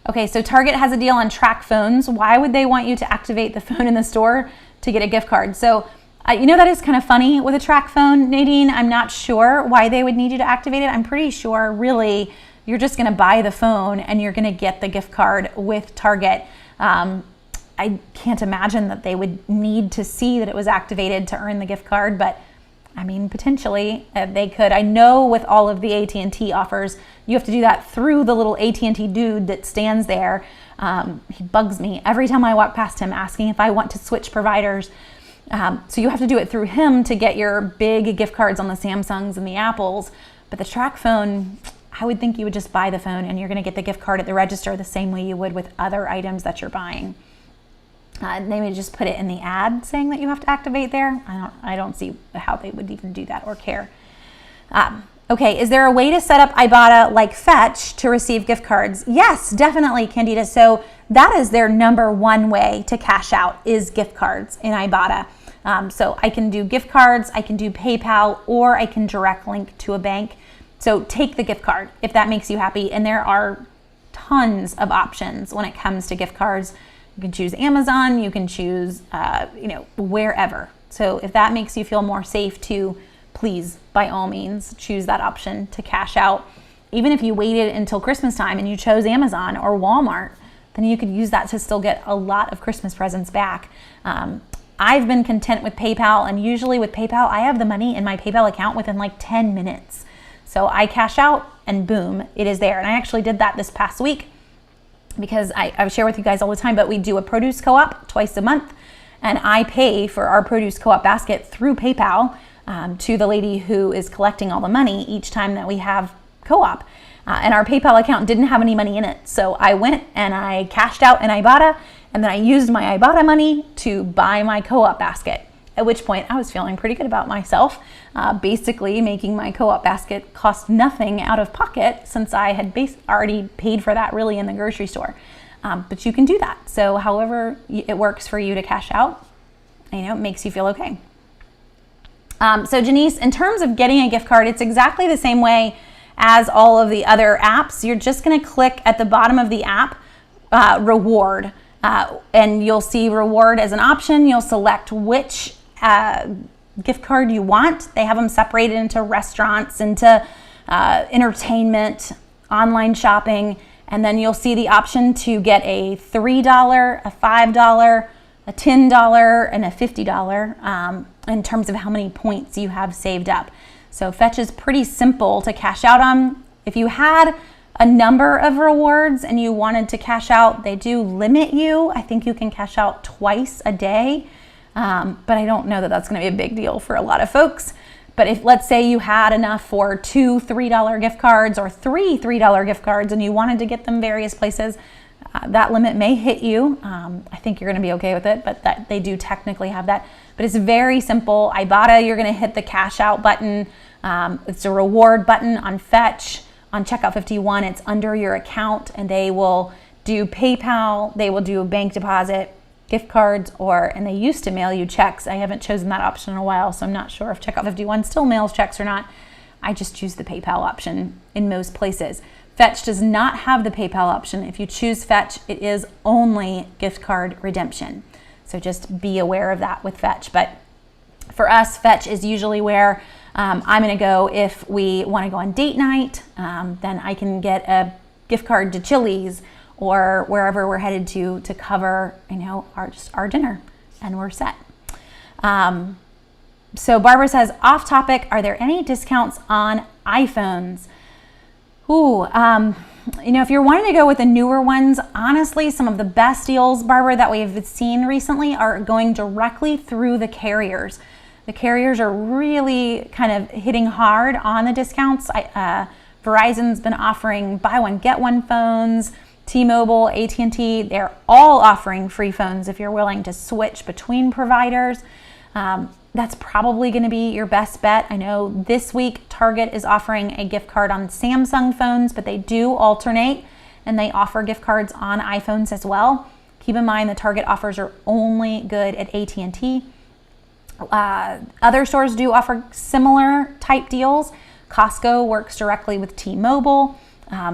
A: Okay, so Target has a deal on track phones. Why would they want you to activate the phone in the store to get a gift card? So that is kind of funny with a track phone, Nadine. I'm not sure why they would need you to activate it. I'm pretty sure really you're just going to buy the phone and you're going to get the gift card with Target. I can't imagine that they would need to see that it was activated to earn the gift card, but I mean, potentially they could. I know with all of the AT&T offers, you have to do that through the little AT&T dude that stands there. He bugs me every time I walk past him asking if I want to switch providers. So you have to do it through him to get your big gift cards on the Samsungs and the Apples. But the track phone, I would think you would just buy the phone and you're going to get the gift card at the register the same way you would with other items that you're buying. They may just put it in the ad saying that you have to activate there. I don't see how they would even do that or care. Okay, is there a way to set up Ibotta like Fetch to receive gift cards? Yes, definitely, Candida. So that is their number one way to cash out, is gift cards in Ibotta. So I can do gift cards, I can do PayPal, or I can direct link to a bank. So take the gift card if that makes you happy. And there are tons of options when it comes to gift cards. You can choose Amazon, you can choose, wherever. So if that makes you feel more safe too, please, by all means, choose that option to cash out. Even if you waited until Christmas time and you chose Amazon or Walmart, then you could use that to still get a lot of Christmas presents back. I've been content with PayPal, and usually with PayPal, I have the money in my PayPal account within like 10 minutes. So I cash out and boom, it is there. And I actually did that this past week because I share with you guys all the time, but we do a produce co-op twice a month, and I pay for our produce co-op basket through PayPal to the lady who is collecting all the money each time that we have co-op. And our PayPal account didn't have any money in it. So I went and I cashed out in Ibotta, and then I used my Ibotta money to buy my co-op basket. At which point I was feeling pretty good about myself, basically making my co-op basket cost nothing out of pocket since I had already paid for that really in the grocery store. But you can do that. So however it works for you to cash out, it makes you feel okay. So Janice, in terms of getting a gift card, it's exactly the same way as all of the other apps. You're just going to click at the bottom of the app, reward, and you'll see reward as an option. You'll select which gift card you want. They have them separated into restaurants, into entertainment, online shopping, and then you'll see the option to get a $3, a $5, a $10, and a $50 in terms of how many points you have saved up. So Fetch is pretty simple to cash out on. If you had a number of rewards and you wanted to cash out, they do limit you. I think you can cash out twice a day, but I don't know that that's going to be a big deal for a lot of folks. But if, let's say, you had enough for 2 $3 gift cards or 3 $3 gift cards and you wanted to get them various places, that limit may hit you. I think you're going to be okay with it, but that they do technically have that. But it's very simple. Ibotta, you're going to hit the cash out button. It's a reward button on Fetch. On Checkout 51, it's under your account, and they will do PayPal, they will do a bank deposit, gift cards, and they used to mail you checks. I haven't chosen that option in a while, so I'm not sure if Checkout 51 still mails checks or not. I just choose the PayPal option in most places. Fetch does not have the PayPal option. If you choose Fetch, it is only gift card redemption. So just be aware of that with Fetch. But for us, Fetch is usually where I'm going to go if we want to go on date night. Then I can get a gift card to Chili's or wherever we're headed to cover, our dinner, and we're set. So Barbara says, off topic, are there any discounts on iPhones? If you're wanting to go with the newer ones, honestly, some of the best deals, Barbara, that we've seen recently are going directly through the carriers. The carriers are really kind of hitting hard on the discounts. Verizon's been offering buy one, get one phones. T-Mobile, AT&T, they're all offering free phones if you're willing to switch between providers. That's probably going to be your best bet. I know this week Target is offering a gift card on Samsung phones, but they do alternate and they offer gift cards on iPhones as well. Keep in mind the Target offers are only good at AT&T. Other stores do offer similar type deals. Costco works directly with T-Mobile.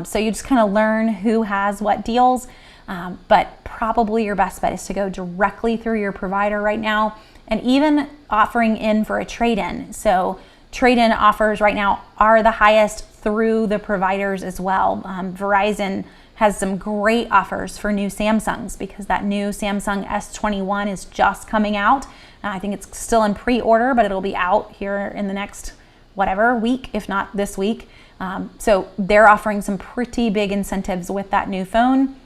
A: So you just kind of learn who has what deals. But probably your best bet is to go directly through your provider right now, and even offering in for a trade-in. So trade-in offers right now are the highest through the providers as well. Verizon has some great offers for new Samsungs because that new Samsung S21 is just coming out. I think it's still in pre-order, but it'll be out here in the next week, if not this week. So they're offering some pretty big incentives with that new phone.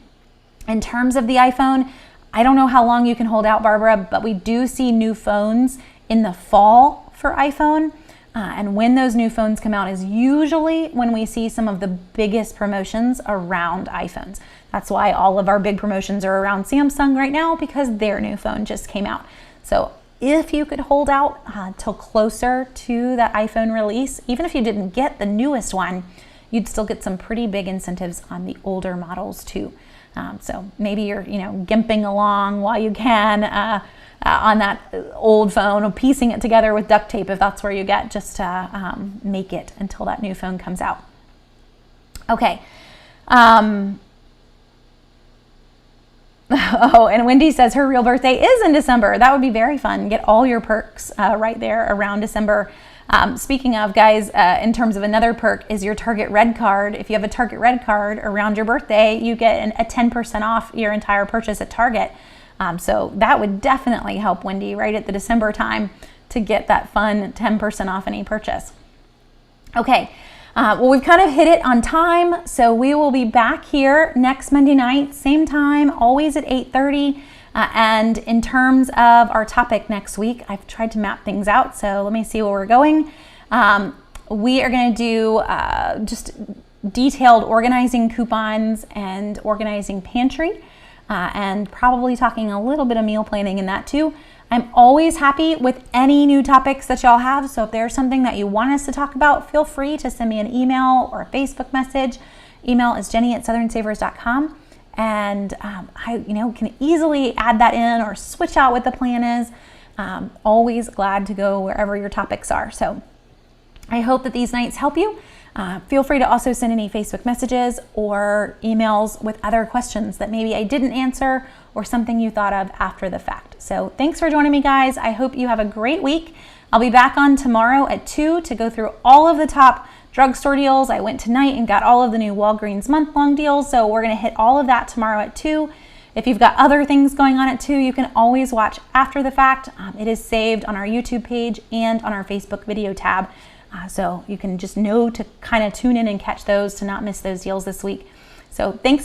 A: In terms of the iPhone, I don't know how long you can hold out, Barbara, but we do see new phones in the fall for iPhone. And when those new phones come out is usually when we see some of the biggest promotions around iPhones. That's why all of our big promotions are around Samsung right now, because their new phone just came out. So if you could hold out till closer to that iPhone release, even if you didn't get the newest one, you'd still get some pretty big incentives on the older models too. So maybe you're, gimping along while you can on that old phone, or piecing it together with duct tape if that's where you get, just to make it until that new phone comes out. Okay. Oh, and Wendy says her real birthday is in December. That would be very fun. Get all your perks right there around December. Speaking of, guys, in terms of another perk is your Target Red Card. If you have a Target Red Card around your birthday, you get a 10% off your entire purchase at Target. So that would definitely help Wendy right at the December time to get that fun 10% off any purchase. Okay. Well, we've kind of hit it on time, so we will be back here next Monday night, same time, always at 8:30. And in terms of our topic next week, I've tried to map things out, so let me see where we're going. We are going to do just detailed organizing coupons and organizing pantry, and probably talking a little bit of meal planning in that too. I'm always happy with any new topics that y'all have, so if there's something that you want us to talk about, feel free to send me an email or a Facebook message. Email is jenny@southernsavers.com, and I can easily add that in or switch out what the plan is. Always glad to go wherever your topics are. So I hope that these nights help you. Feel free to also send any Facebook messages or emails with other questions that maybe I didn't answer or something you thought of after the fact. So thanks for joining me, guys. I hope you have a great week. I'll be back on tomorrow at 2 to go through all of the top drugstore deals. I went tonight and got all of the new Walgreens month-long deals, so we're going to hit all of that tomorrow at 2. If you've got other things going on at 2, you can always watch after the fact. It is saved on our YouTube page and on our Facebook video tab. So you can just know to kind of tune in and catch those to not miss those deals this week. So thanks.